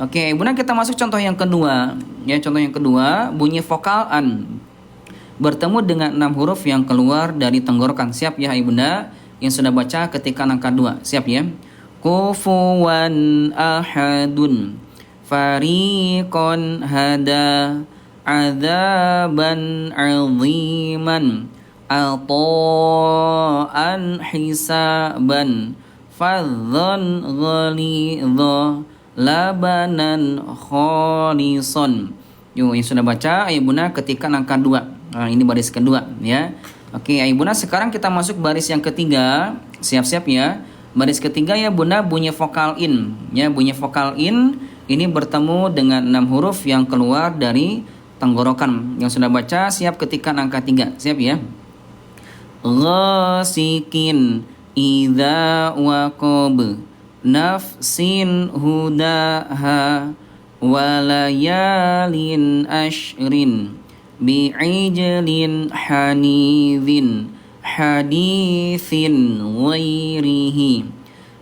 Oke, Bunda kita masuk contoh yang kedua. Ya, contoh yang kedua, bunyi vokal an bertemu dengan 6 huruf yang keluar dari tenggorokan. Siap ya Ibunda yang sudah baca ketika angka 2. Siap ya. Kufuwan ahadun fariqon hada adzaban aziman ata'an hisaban fadzan ghalidha labanan kholison. Yuk yang sudah baca Ayah Bunda ketika angka 2. Nah, ini baris kedua ya. Oke Ayah Bunda sekarang kita masuk baris yang ketiga. Siap-siap ya. Baris ketiga ya Bunda bunyi vokal in. Ya bunyi vokal in ini bertemu dengan 6 huruf yang keluar dari tenggorokan. Yang sudah baca siap ketika angka 3. Siap ya. Ghasikin idza waqab nafsin hudaha walayalin ashrin bi'ijlin hanidhin hadithin ghairihi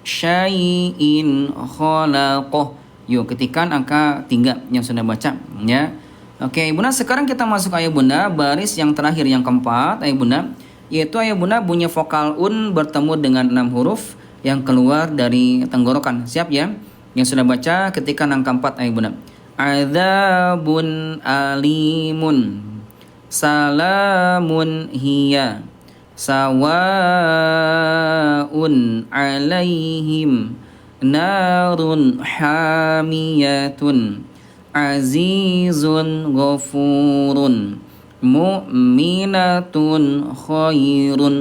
syai'in khalaqah. Yuk ketikan angka 3 yang sudah baca ya. Oke Bunda sekarang kita masuk Ayah Bunda baris yang terakhir yang keempat Ayah Bunda, yaitu Ayah Bunda bunyi vokal un bertemu dengan 6 huruf yang keluar dari tenggorokan. Siap ya yang sudah baca ketika angka 4 Ayah Bunda. Adzabun alimun salamun hiya sawaun alaihim narun hamiyatun azizun ghafurun mu'minatun khairun.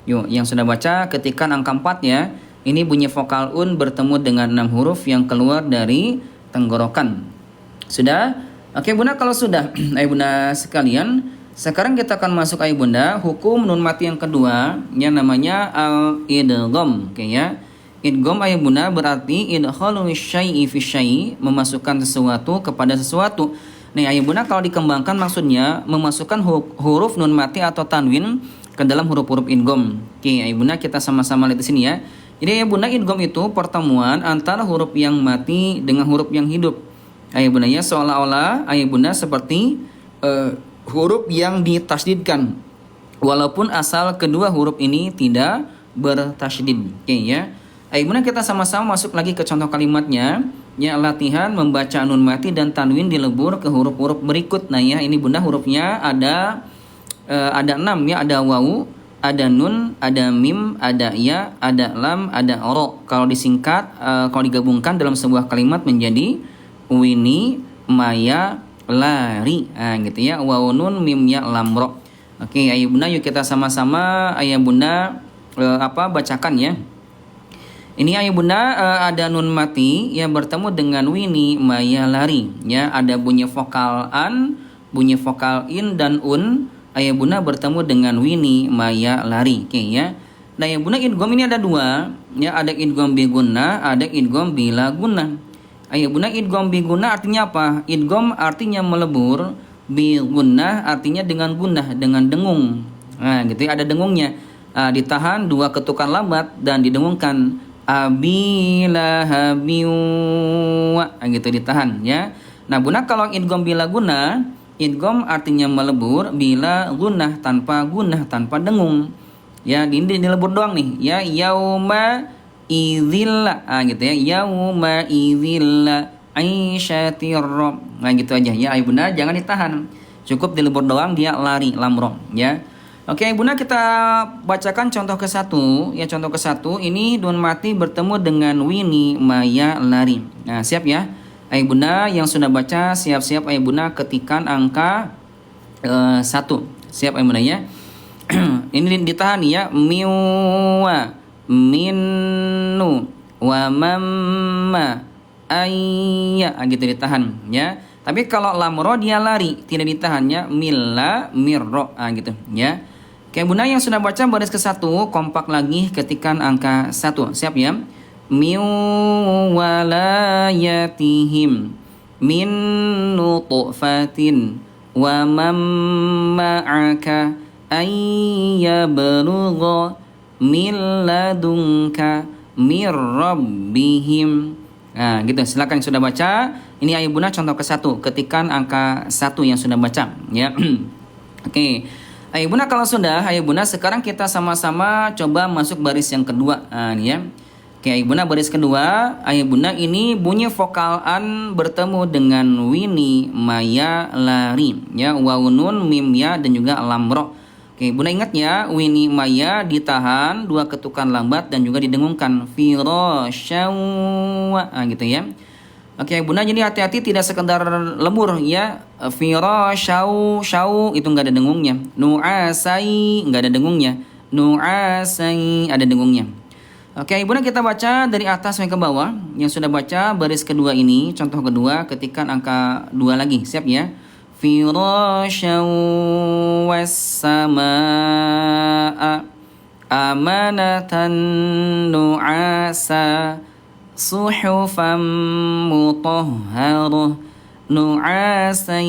Yuk yang sudah baca ketika angka 4 ya. Ini bunyi vokal un bertemu dengan 6 huruf yang keluar dari tenggorokan. Sudah? Oke Bunda kalau sudah Ayah Bunda sekalian, sekarang kita akan masuk Ayah Bunda hukum nun mati yang kedua yang namanya al-idgham. Oke ya. Idgham Ayah Bunda berarti idkhalu syai'i fi syai', memasukkan sesuatu kepada sesuatu. Nih Ayah Bunda kalau dikembangkan maksudnya memasukkan huruf nun mati atau tanwin ke dalam huruf-huruf idgham. Oke Ayah Bunda kita sama-sama lihat di sini ya. Jadi Ayah Bunda idgham itu pertemuan antara huruf yang mati dengan huruf yang hidup. Ayah Bunda ya seolah-olah Ayah Bunda seperti huruf yang ditasydidkan walaupun asal kedua huruf ini tidak bertasydid. Oke ya. Ayah Bunda kita sama-sama masuk lagi ke contoh kalimatnya. Ya latihan membaca nun mati dan tanwin dilebur ke huruf-huruf berikut. Nah ya ini Bunda hurufnya ada 6 ya, ada wawu, ada nun, ada mim, ada ya, ada lam, ada ro. Kalau disingkat, kalau digabungkan dalam sebuah kalimat menjadi wini, maya, lari. Nah, gitu ya. Wawu, nun, mim, ya, lam, ro. Oke, Ayah Bunda yuk kita sama-sama Ayah Bunda bacakan ya. Ini Ayah Bunda ada nun mati yang bertemu dengan wini, maya, lari. Ya, ada bunyi vokal an, bunyi vokal in dan un. Ayah Bunda bertemu dengan wini, maya, lari. Oke ya. Nah Ayah Bunda idgham ini ada 2. Ya, ada idgham bi gunnah, ada idgham bila gunnah. Ayah Bunda idgham bi gunnah artinya apa? Idgham artinya melebur, bi gunnah artinya dengan gunnah, dengan dengung. Nah, gitu ya, ada dengungnya. Ditahan 2 ketukan lambat dan didengungkan abilahabiwa. Gitu ditahan ya. Nah, Bunda kalau idgham bila gunnah, idgham artinya melebur bila gunnah tanpa dengung. Ya, ini dilebur doang nih. Ya, yauma idzilla. Gitu ya. Yauma idzilla aisyatir rob. Nah, gitu aja ya. Ayah Bunda jangan ditahan. Cukup dilebur doang dia lari lamro ya. Oke, Ayah Bunda kita bacakan contoh ke-1. Ya, contoh ke-1 ini nun mati bertemu dengan wini, maya, lari. Nah, siap ya. Ayah Bunda yang sudah baca siap-siap Ayah Bunda ketikan angka 1. Siap Ayah Bunda ya. Ini ditahan ya. Miwa minnu wa mamma ayya gitu ditahan ya. Tapi kalau lamro dia lari, tidak ditahannya milla mirro gitu ya. Oke Bunda yang sudah baca baris ke-1 kompak lagi ketikan angka 1. Siap ya. Min walayatihim min nutfatin wa man ma'aka ayyablugha min ladunka mir rabbihim Nah, gitu. Silakan yang sudah baca. Ini Ayah Bunda contoh ke-1, ketikan angka 1 yang sudah baca, ya. Oke. Ayah Bunda kalau sudah, Ayah Bunda sekarang kita sama-sama coba masuk baris yang kedua. Nah, ini ya. Oke, Ayah Bunda baris kedua. Ayah Bunda ini bunyi vokal an bertemu dengan wini, maya, lari, ya. Wawunun, mim, ya, dan juga lam ro. Oke, Bunda ingat ya, wini maya ditahan, 2 ketukan lambat dan juga didengungkan. Firasyawa, gitu ya. Oke, Bunda jadi hati-hati tidak sekedar lembur ya. Firasyau, syau itu enggak ada dengungnya. Nu'asai enggak ada dengungnya. Nu'asai ada dengungnya. Oke, Bunda kita baca dari atas sampai ke bawah. Yang sudah baca baris kedua ini, contoh kedua ketikan angka 2 lagi. Siap ya? Firasyaw was-samaa amanatan nu'asa suhufan mutahharah nu'asan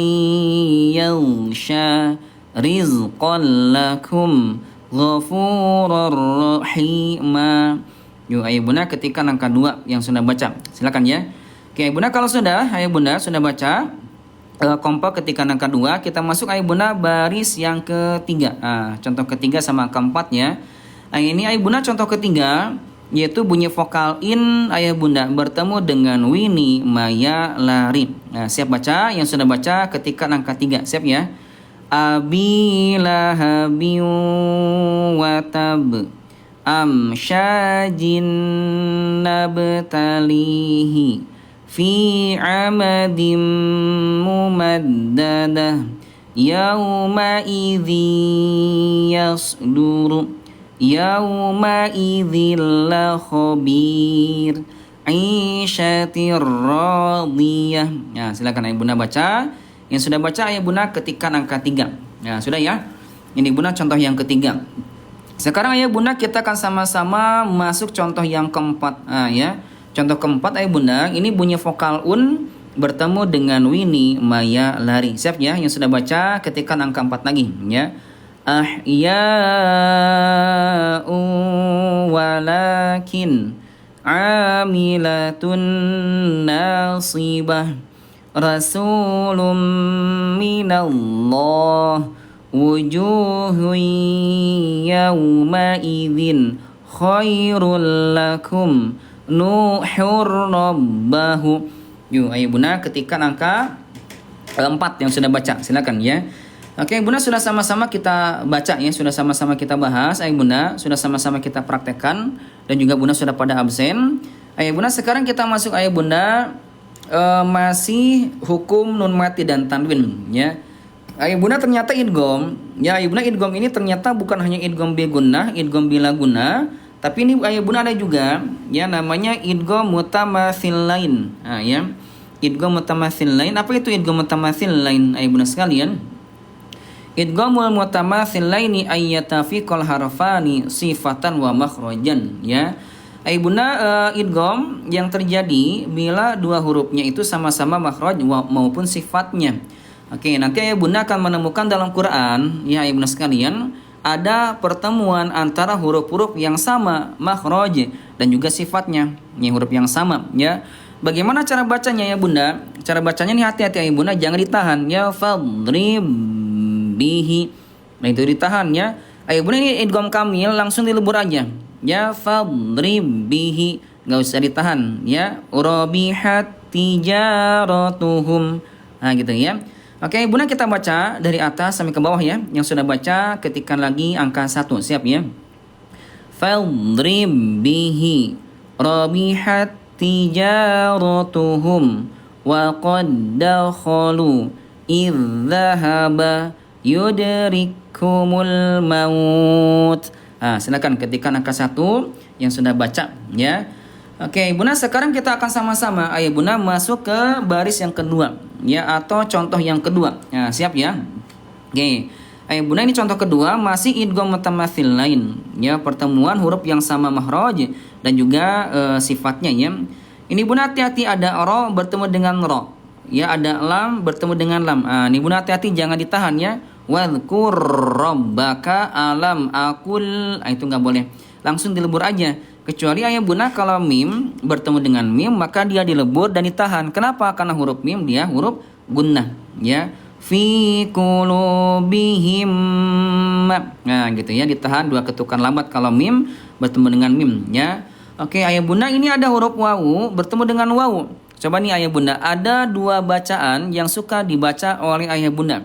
yaghsha rizqan lakum ghafurar rahima. Yuk Ayah Bunda ketika angka 2 yang sudah baca. Silakan ya. Oke, Ayah Bunda kalau sudah, Ayah Bunda sudah baca kompak ketika angka 2, kita masuk Ayah Bunda baris yang ketiga. Nah, contoh ketiga sama angka 4 ya. Nah, ini Ayah Bunda contoh ketiga yaitu bunyi vokal in Ayah Bunda bertemu dengan wini, maya, lari. Nah, siap baca? Yang sudah baca ketika angka 3. Siap ya? Abi lahabin watab amsyajin nabtalihi fi amadin mumaddadah yauma idzi yasduru yauma idzil la khabir aisyatir radiyah. Ya, silakan Ayah Bunda baca. Yang sudah baca Ayah Bunda ketikkan angka 3. Ya, sudah ya. Ini Bunda contoh yang ketiga. Sekarang Ayah Bunda kita akan sama-sama masuk contoh yang keempat. Nah, ya. Contoh keempat Ayah Bunda, ini bunyi vokal un bertemu dengan wini, maya, lari. Siap ya? Yang sudah baca ketikkan angka 4 lagi, ya. Ahya'u walakin amilatun nasibah rasulun minallah wujuhun yawma idzin khairul lakum nuhur rabbahu. Yuk Ayah Bunda ketikkan angka 4 yang sudah baca. Silakan ya. Oke Bunda sudah sama-sama kita baca ya, sudah sama-sama kita bahas. Ayah Bunda sudah sama-sama kita praktekkan dan juga Bunda sudah pada absen. Ayah Bunda sekarang kita masuk Ayah Bunda masih hukum nun mati dan tanwin ya. Ayah Bunda ternyata idgham ya. Ayah Bunda idgham ini ternyata bukan hanya idgham bi gunnah, idgham bila gunnah, tapi ini Ayah Bunda ada juga ya namanya idgham mutamatsilain. Nah ya, idgham mutamatsilain. Apa itu idgham mutamatsilain Ayah Bunda sekalian? Idghamul mutamatsilaini ayyatafiqal harfani sifatan wa makhrajan ya. Ayah Bunda idgham yang terjadi bila dua hurufnya itu sama-sama makhraj maupun sifatnya. Oke, nanti Ayah Bunda akan menemukan dalam Quran ya Ayah Bunda sekalian ada pertemuan antara huruf-huruf yang sama makhraj dan juga sifatnya. Ini huruf yang sama ya. Bagaimana cara bacanya ya Bunda? Cara bacanya nih hati-hati Ayah Bunda, jangan ditahan ya fadrib bihi. Nah itu ditahan ya. Ayah Bunda ini idgham kamil langsung dilebur aja. Ya fadrib bihi, enggak usah ditahan ya. Urabihat tijaratuhum. Nah gitu ya. Oke, Bunda kita baca dari atas sampai ke bawah ya. Yang sudah baca ketikkan lagi angka 1. Siap ya. Fadrib bihi rabihat tijaratuhum wa qad dakhalu idzahaba yudrikumul maut. Nah, silakan ketikkan angka 1 yang sudah baca ya. Oke, Bunda sekarang kita akan sama-sama Ayah Bunda masuk ke baris yang kedua ya atau contoh yang kedua. Nah, siap ya. Oke. Ayah Bunda ini contoh kedua masih idgham mutamatsilain ya, pertemuan huruf yang sama makhraj dan juga sifatnya ya. Ini Bunda hati-hati ada ro bertemu dengan ro. Ya ada lam bertemu dengan lam. Nah, ini Bunda hati-hati jangan ditahan ya. Wadhkur rabbaka alam akul. Itu nggak boleh. Langsung dilebur aja. Kecuali ayah bunda kalau mim bertemu dengan mim maka dia dilebur dan ditahan. Kenapa? Karena huruf mim dia huruf gunnah, ya. Fi qulubihim. Nah, gitu ya, ditahan dua ketukan lambat kalau mim bertemu dengan mim, ya. Oke, ayah bunda ini ada huruf wawu bertemu dengan wawu. Coba nih ayah bunda, ada dua bacaan yang suka dibaca oleh ayah bunda.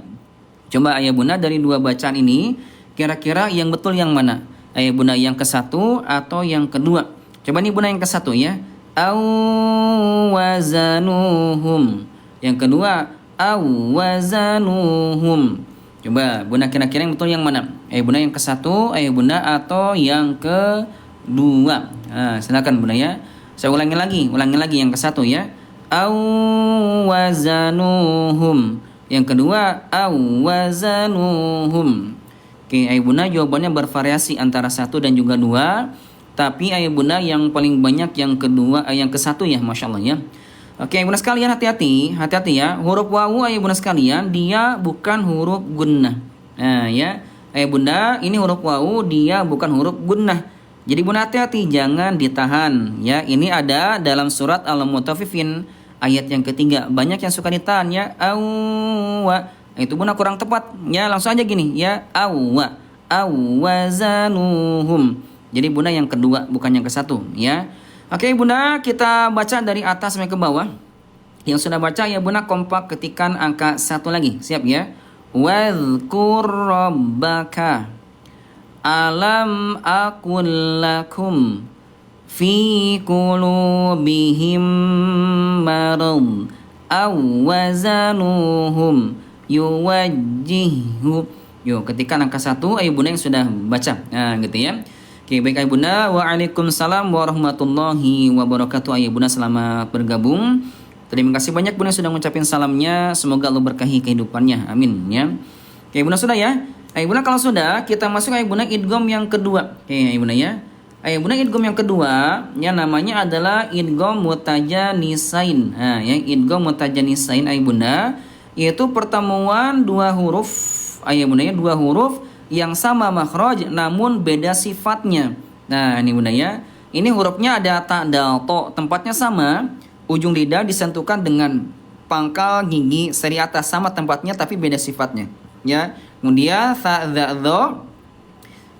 Coba ayah bunda dari dua bacaan ini kira-kira yang betul yang mana? Ayah bunda yang ke satu atau yang kedua? Coba nih bunda yang ke satu ya. Awazanuhum. Yang kedua awazanuhum. Coba bunda kira-kira yang betul yang mana? Ayah bunda yang ke satu, ayah bunda atau yang kedua? Nah, silakan bunda ya. Saya ulangi lagi yang ke satu ya. Awazanuhum. Yang kedua awazanuhum. Oke, ayah bunda jawabannya bervariasi antara satu dan juga dua. Tapi ayah bunda yang paling banyak yang kedua, yang ke satu ya, masya Allah ya. Oke, ayah bunda sekalian hati-hati ya. Huruf wawu ayah bunda sekalian dia bukan huruf gunnah. Nah ya, ayah bunda ini huruf wawu dia bukan huruf gunnah. Jadi bunda hati-hati jangan ditahan ya. Ini ada dalam surat Al-Mutaffifin ayat yang ketiga. Banyak yang suka ditahan ya. Awwa. Itu bunda kurang tepat ya, langsung aja gini ya, awazanuhum. Jadi bunda yang kedua bukan yang ke satu ya. Oke bunda, kita baca dari atas sampai ke bawah. Yang sudah baca ya bunda kompak ketikkan angka 1 lagi, siap ya. Wadhkur rabbaka alam aqul lakum fi qulubihim marad awazanuhum yuwajjihu. Yuk, ketika angka 1 ayah bunda yang sudah baca. Nah, gitu ya. Oke, baik ayah bunda. Waalaikumsalam warahmatullahi wabarakatuh. Ayah bunda selamat bergabung. Terima kasih banyak bunda sudah ngucapin salamnya. Semoga Allah berkahi kehidupannya. Amin ya. Oke, bunda sudah ya. Ayah bunda kalau sudah, kita masuk ayah bunda idgham yang kedua. Oke, ayah bunda ya. Ayah bunda idgham yang kedua, ya namanya adalah idgham mutajanisain. Nah, ya idgham mutajanisain ayah bunda. Yaitu pertemuan dua huruf ayah bunda ya, dua huruf yang sama makhraj namun beda sifatnya. Nah ini bunda ya, ini hurufnya ada ta, dal, to, tempatnya sama, ujung lidah disentuhkan dengan pangkal gigi seri atas, sama tempatnya tapi beda sifatnya ya. Kemudian tha, dha, dho,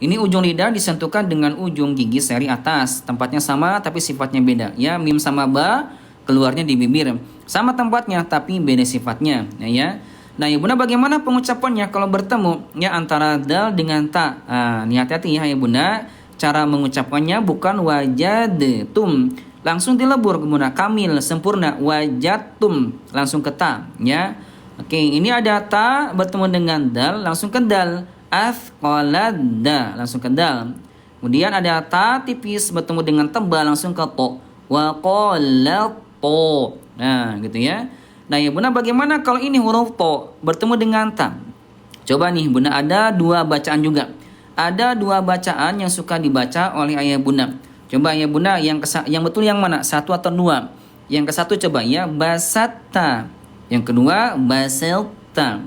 ini ujung lidah disentuhkan dengan ujung gigi seri atas, tempatnya sama tapi sifatnya beda ya. Mim sama ba keluarnya di bibir, sama tempatnya tapi beda sifatnya ya. Nah ya bunda bagaimana pengucapannya kalau bertemu ya antara dal dengan ta? Nah, hati-hati ya bunda, cara mengucapkannya bukan wajadtum langsung dilebur bunda, kamil sempurna wajadtum langsung ke ta ya. Oke, ini ada ta bertemu dengan dal langsung ke dal, athqalada langsung ke dal. Kemudian ada ta tipis bertemu dengan tebal langsung ke to, wa qalat to. Nah, gitu ya. Nah, ya bunda bagaimana kalau ini huruf to bertemu dengan ta? Coba nih bunda, ada dua bacaan juga. Ada dua bacaan yang suka dibaca oleh ayah bunda. Coba ayah bunda yang betul yang mana? Satu atau dua? Yang ke satu coba ya, basatta. Yang kedua baselta.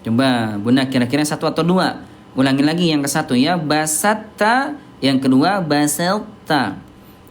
Coba bunda kira-kira satu atau dua? Ulangi lagi yang ke satu ya, basatta. Yang kedua baselta.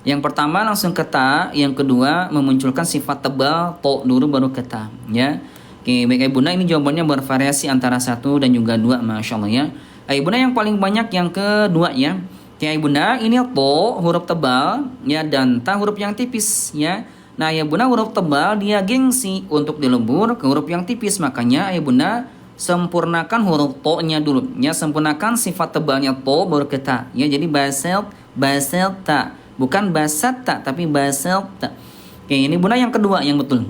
Yang pertama langsung ke ta, yang kedua memunculkan sifat tebal to dulu baru ke ta ya. Oke, baik ayah bunda, ini jawabannya bervariasi antara satu dan juga dua, masya Allah ya. Ayah bunda yang paling banyak yang kedua ya. Oke ayah bunda, ini to huruf tebal ya dan ta huruf yang tipis ya. Nah ayah bunda huruf tebal dia gengsi untuk dilebur ke huruf yang tipis, makanya ayah bunda sempurnakan huruf to nya dulu ya, sempurnakan sifat tebalnya to baru ke ta ya. Jadi baselta bukan basatta tapi baselta. Oke, ini bunda yang kedua yang betul.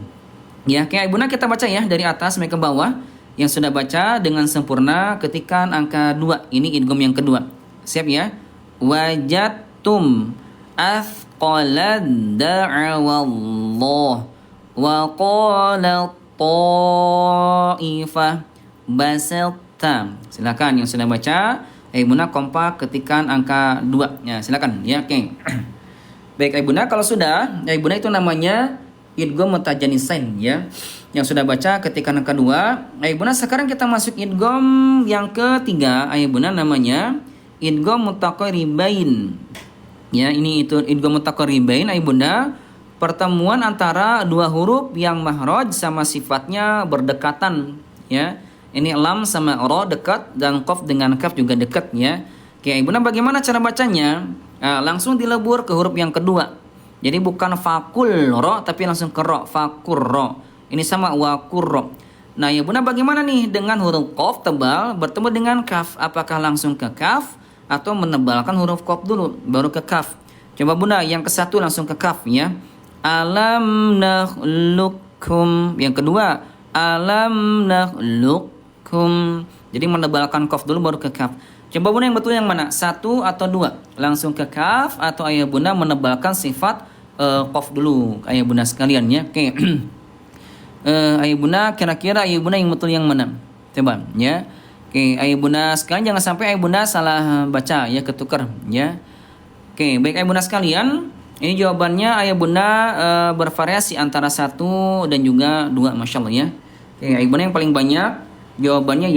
Ya, oke bunda kita baca ya dari atas sampai ke bawah. Yang sudah baca dengan sempurna ketikan angka 2. Ini idgham yang kedua. Siap ya? Wajadtum athqala da'awallah wa qala ta'ifah baselta. Silakan yang sudah baca bunda kompak ketikan angka 2. Ya, silakan ya. Oke. Baik bunda kalau sudah, bunda itu namanya idgham mutajanisain ya. Yang sudah baca ketikan angka 2. Bunda sekarang kita masuk idgham yang ketiga. Bunda namanya idgham mutaqaribain. Ya, ini itu idgham mutaqaribain ayah bunda, pertemuan antara dua huruf yang mahraj sama sifatnya berdekatan, ya. Ini lam sama ro dekat dan qaf dengan kaf juga dekat, ya. Oke, ayah bunda, bagaimana cara bacanya? Nah, langsung dilebur ke huruf yang kedua. Jadi bukan fakul ro tapi langsung ke ro, fakur ro. Ini sama wakur ro. Nah, ya bunda, bagaimana nih dengan huruf qaf tebal bertemu dengan kaf? Apakah langsung ke kaf atau menebalkan huruf qaf dulu baru ke kaf? Coba bunda, yang ke satu langsung ke kaf, ya. Alam nakhluqukum. Yang kedua, alam nakhluqukum. Jadi menebalkan qaf dulu baru ke kaf. Coba bunda, yang betul yang mana? Satu atau dua? Langsung ke kaf atau ayah bunda menebalkan sifat qaf dulu, ayah bunda sekalian, ya. Oke. Ayah bunda, kira-kira ayah bunda yang betul yang mana? Coba, ya. Oke, ayah bunda sekalian, jangan sampai ayah bunda salah baca, ya, ketukar, ya. Oke, baik ayah bunda sekalian, ini jawabannya ayah bunda bervariasi antara satu dan juga dua, masya Allah, ya. Oke, ayah bunda yang paling banyak jawabannya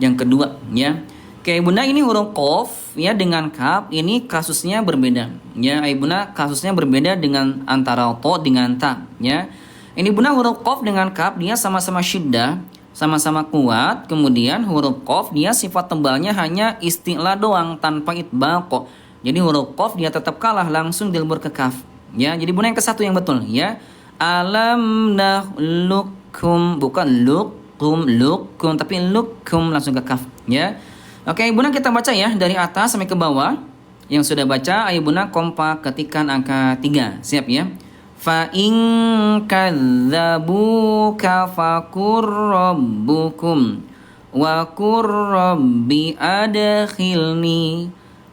yang kedua, ya. Oke, ayah bunda, ini huruf qaf, ya, dengan kaf, ini kasusnya berbeda, ya. Ayah bunda, kasusnya berbeda dengan antara to dengan ta, ya. Ini bunda, huruf qaf dengan kaf dia sama-sama syiddah, sama-sama kuat. Kemudian huruf qaf dia sifat tebalnya hanya isti'la doang tanpa itbaq. Jadi huruf qaf dia tetap kalah, langsung dilebur ke kaf, ya. Jadi bunda yang ke satu yang betul, ya. Alam nakhluqukum, bukan lukum tapi lukum, langsung ke kaf, ya. Oke, ibu bunda, kita baca, ya, dari atas sampai ke bawah. Yang sudah baca, ayo bunda kompak ketikkan angka 3. Siap, ya. Fa in kadzabuka fakur rabbukum wa qur rabbi adkhilni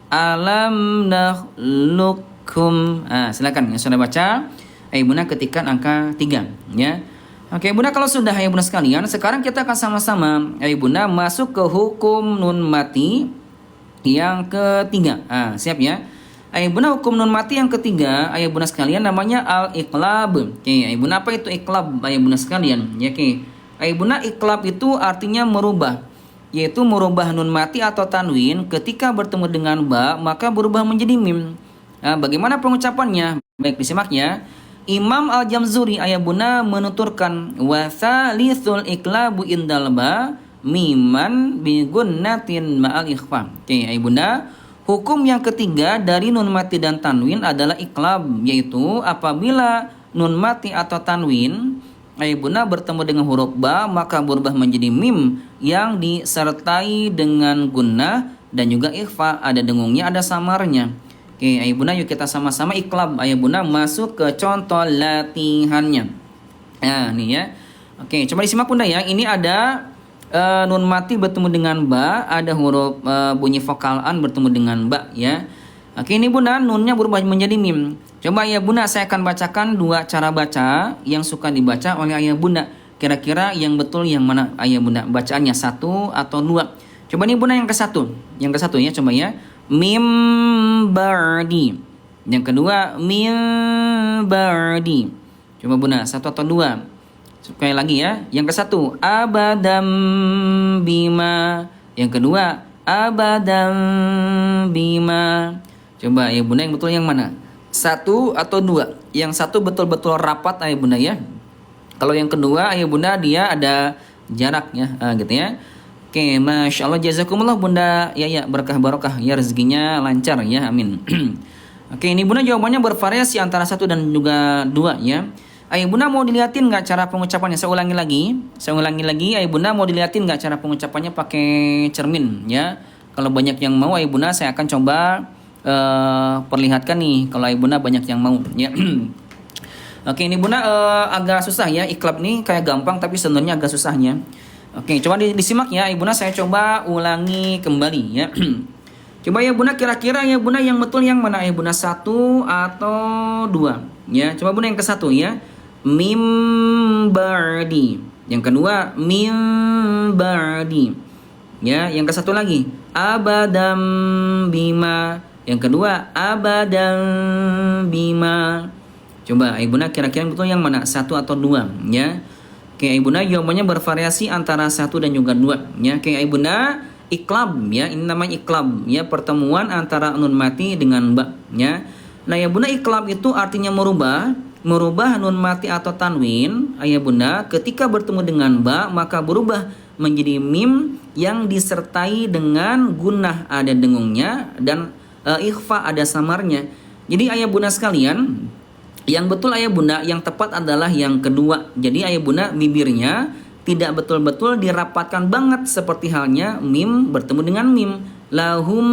alam nakhluqukum. Silakan yang sudah baca, ayo bunda ketikkan angka 3, ya. Oke bunda, kalau sudah ayah bunda sekalian, sekarang kita akan sama-sama ayah bunda masuk ke hukum nun mati yang ketiga. Siap, ya. Ayah bunda, hukum nun mati yang ketiga ayah bunda sekalian namanya al-iqlab. Oke, ayah bunda, apa itu iqlab ayah bunda sekalian? Ya, oke. Ayah bunda, iqlab itu artinya merubah, yaitu merubah nun mati atau tanwin ketika bertemu dengan ba maka berubah menjadi mim. Bagaimana pengucapannya? Baik, disimak, ya. Imam Al-Jamzuri ayah bunda menuturkan wa tsalithul iqlabu indal ba miman bi gunnatin ma'al ikhfa. Oke, ayah bunda, hukum yang ketiga dari nun mati dan tanwin adalah iqlab, yaitu apabila nun mati atau tanwin ayah bunda bertemu dengan huruf ba maka berubah menjadi mim yang disertai dengan gunnah dan juga ikhfa, ada dengungnya, ada samarnya. Oke, ayah bunda, yuk kita sama-sama iqlab. Ayah bunda masuk ke contoh latihannya. Nah, nih, ya. Oke, coba disimak bunda, ya. Ini ada nun mati bertemu dengan ba, ada huruf bunyi vokal an bertemu dengan ba, ya. Oke, ini bunda, nunnya berubah menjadi mim. Coba ayah bunda, saya akan bacakan dua cara baca yang suka dibaca oleh ayah bunda. Kira-kira yang betul yang mana ayah bunda? Bacaannya satu atau dua? Coba nih bunda, yang ke satu, ya, coba, ya. Mim bardi. Yang kedua mim bardi. Coba bunda, satu atau dua? Sekali lagi, ya. Yang ke satu abadam bima. Yang kedua abadam bima. Coba ya bunda, yang betul yang mana? Satu atau dua? Yang satu betul-betul rapat ayah bunda, ya. Kalau yang kedua ayah bunda dia ada jaraknya, gitu, ya. Oke, masya Allah, jazakumullah bunda, ya, berkah barokah, ya, rezekinya lancar, ya, amin. Oke, ini bunda jawabannya bervariasi antara satu dan juga dua, ya. Ayah bunda mau dilihatin nggak cara pengucapannya? Saya ulangi lagi, ayah bunda mau dilihatin nggak cara pengucapannya pakai cermin, ya. Kalau banyak yang mau ayah bunda, saya akan coba perlihatkan nih. Kalau ayah bunda banyak yang mau, ya. Oke, ini bunda agak susah, ya, iqlab nih kayak gampang tapi sebenarnya agak susahnya. Oke, coba disimak, ya, ibu bunda, saya coba ulangi kembali, ya. Coba ya bunda, kira-kira ya bunda yang betul yang mana ya bunda, satu atau dua? Ya, coba bunda yang ke satu, ya. Mim bardi. Yang kedua mim bardi. Ya, yang ke satu lagi abadam bima. Yang kedua abadam bima. Coba ibu bunda, kira-kira yang betul yang mana, satu atau dua? Ya. Oke, ibu bunda, jawabannya bervariasi antara satu dan juga dua, ya. Oke, ibu bunda, iklab ya, ini namanya iklab ya, pertemuan antara nun mati dengan ba ya. Nah ya bunda, iklab itu artinya merubah nun mati atau tanwin ayah bunda ketika bertemu dengan ba maka berubah menjadi mim yang disertai dengan gunnah ada dengungnya dan ikhfa ada samarnya. Jadi ayah bunda sekalian, yang betul ayah bunda, yang tepat adalah yang kedua. Jadi ayah bunda bibirnya tidak betul-betul dirapatkan banget seperti halnya mim bertemu dengan mim. Lahum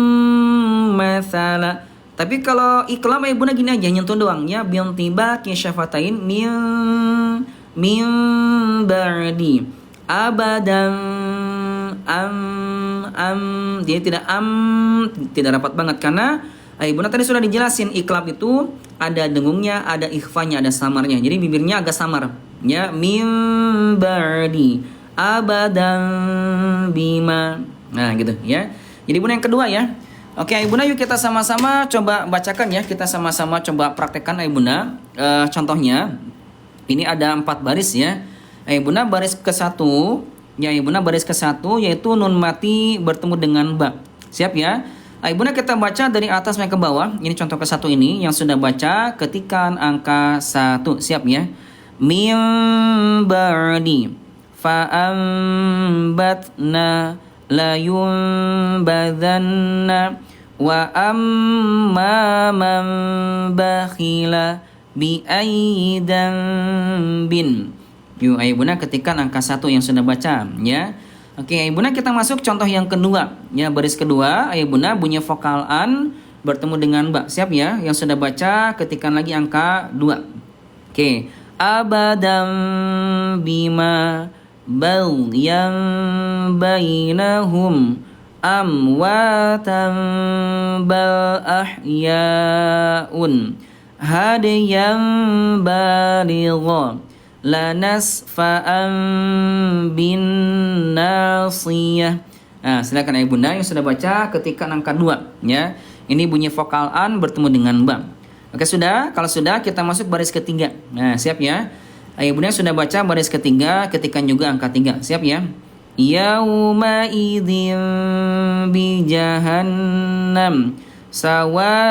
mathala. Tapi kalau iklam ayah bunda gini aja, nyentuh doang ya, bintibaki syafatain min ba'di abadan dia tidak rapat banget karena ayah bunda tadi sudah dijelasin iklam itu ada dengungnya, ada ikhfanya, ada samarnya. Jadi bibirnya agak samar ya, min ba'di abadan bima. Nah gitu ya. Jadi bunda yang kedua ya. Oke ayah bunda, yuk kita sama-sama coba bacakan ya, kita sama-sama coba praktekkan ayah bunda. Contohnya ini ada 4 baris ya ayah bunda. Baris ke-1 ya ayah bunda, baris ke-1 yaitu nun mati bertemu dengan ba. Siap ya ayah bunda, kita baca dari atas sampai ke bawah. Ini contoh ke-1 ini yang sudah baca ketikan angka 1. Siap ya. Min ba'di fa'ambatna la yunbadanna wa amma man bakhila bi aidan bin. Yuk ayah bunda ketikan angka 1 yang sudah baca ya. Oke ayah bunda, kita masuk contoh yang kedua ya. Baris kedua ayah bunda bunyi vokal an bertemu dengan ba. Siap ya, yang sudah baca ketikan lagi angka 2. Oke, abadan bima bal yang bainahum amwatan bal ahyaun hadiyan baligha lanasfa'an bin nasiyah. Nah silakan ayah bunda yang sudah baca ketika angka 2 ya. Ini bunyi vokal an bertemu dengan ba. Oke sudah, kalau sudah kita masuk baris ketiga. Nah siap ya. Ayah bunda sudah baca baris ketiga, ketikan juga angka 3. Siap ya. Yauma idzin bi jahannam sawa'in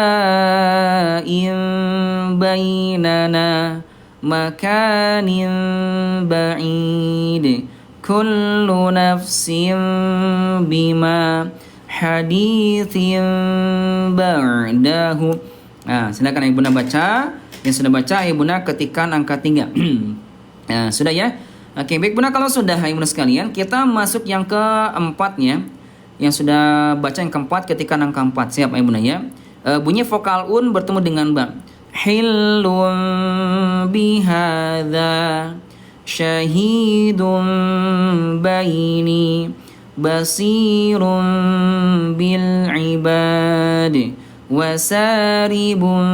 bainana makanin ba'id kullu nafsin bima hadithin ba'dahu. Nah silakan ibu bunda baca. Yang sudah baca ibu bunda ketikan angka 3. Nah sudah ya. Oke baik bunda, kalau sudah ibu bunda sekalian kita masuk yang keempat ya. Yang sudah baca yang keempat ketikan angka 4. Siap ibu bunda ya. Bunyi vokal un bertemu dengan ba. Hillun bihadza syahidun baini basirun bil ibad wasaribun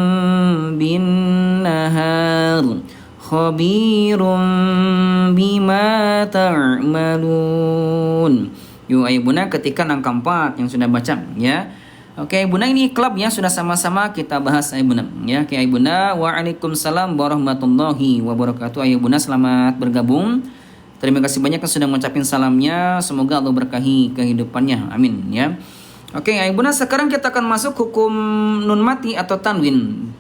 bin nahar khabirun bima ta'malun. Yuk ayo bunda ketikan angka 4 yang sudah baca ya. Oke bunda, ini klub ya, sudah sama-sama kita bahas ayo bunda ya. Oke ayo bunda, waalaikumsalam warahmatullahi wabarakatuh. Ayo bunda selamat bergabung. Terima kasih banyak yang sudah mengucapkan salamnya. Semoga Allah berkahi kehidupannya. Amin ya. Oke ayo bunda, sekarang kita akan masuk hukum nun mati atau tanwin.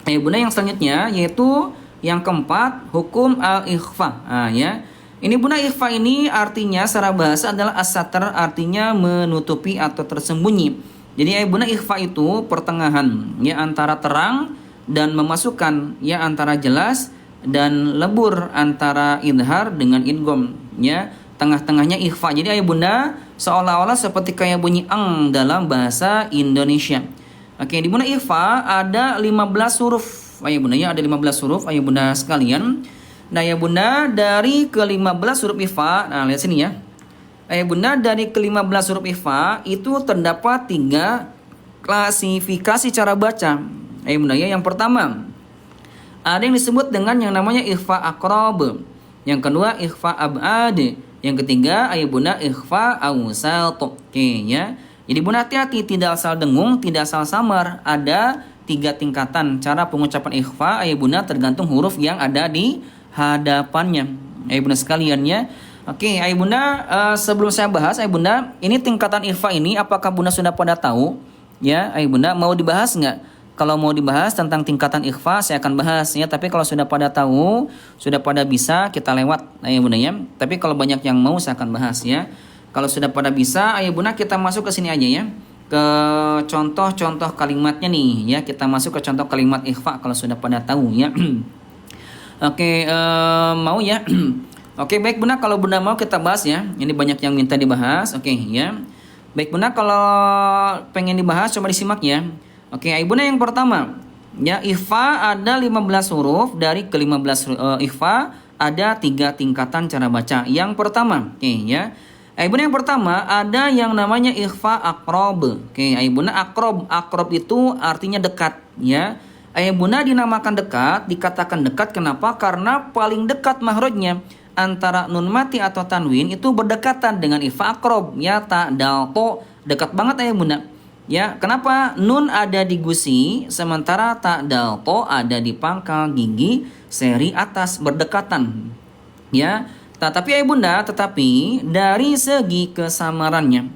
Ayo bunda yang selanjutnya yaitu yang keempat hukum al-ikhfa. Nah, ya. Ini bunda ikhfa ini artinya secara bahasa adalah as-satar, artinya menutupi atau tersembunyi. Jadi ayo bunda ikhfa itu pertengahan ya antara terang dan memasukkan ya, antara jelas dan lebur, antara idhar dengan idgham ya. Tengah-tengahnya ikhfa. Jadi ayo bunda seolah-olah seperti kayak bunyi ang dalam bahasa Indonesia. Oke, di bunda ikhfa ada 15 huruf. Ayo bunda ya, ada 15 huruf ayo bunda sekalian. Nah ya bunda, dari ke-15 huruf ikhfa, nah lihat sini ya. Ayo bunda, dari ke-15 huruf ikhfa itu terdapat 3 klasifikasi cara baca. Ayo bunda ya, yang pertama ada yang disebut dengan yang namanya ikhfa aqrab. Yang kedua ikhfa ab'ad. Yang ketiga ayo bunda ikhfa awsat. Oke ya. Jadi bunda hati-hati, tidak asal dengung, tidak asal samar. Ada 3 tingkatan cara pengucapan ikhfa ayo bunda tergantung huruf yang ada di hadapannya. Ayo bunda sekalian ya. Oke, Ayah Bunda, sebelum saya bahas, Ayah Bunda, ini tingkatan ikhfa ini apakah Bunda sudah pada tahu? Ya, Ayah Bunda, mau dibahas nggak? Kalau mau dibahas tentang tingkatan ikhfa, saya akan bahas ya. Tapi kalau sudah pada tahu, sudah pada bisa, kita lewat, Ayah Bunda ya. Tapi kalau banyak yang mau, saya akan bahas ya. Kalau sudah pada bisa, Ayah Bunda, kita masuk ke sini aja ya. Ke contoh-contoh kalimatnya nih ya. Kita masuk ke contoh kalimat ikhfa kalau sudah pada tahu ya. Oke, mau ya. Oke, baik Bunda, kalau Bunda mau kita bahas ya. Ini banyak yang minta dibahas. Oke, ya. Baik Bunda, kalau pengen dibahas coba disimak ya. Oke, Bunda yang pertama. Ya, ikhfa ada 15 huruf, dari ke-15 ikhfa ada 3 tingkatan cara baca. Yang pertama, oke ya. Bunda yang pertama ada yang namanya ikhfa aqrab. Oke, Bunda, aqrab. Aqrab itu artinya dekat ya. Bunda dinamakan dekat, dikatakan dekat kenapa? Karena paling dekat mahrojnya antara nun mati atau tanwin itu berdekatan dengan ikhfa aqrab ya, ta dal to, dekat banget Bunda ya. Kenapa? Nun ada di gusi sementara ta dal to ada di pangkal gigi seri atas, berdekatan ya. Tapi Bunda, tetapi dari segi kesamarannya,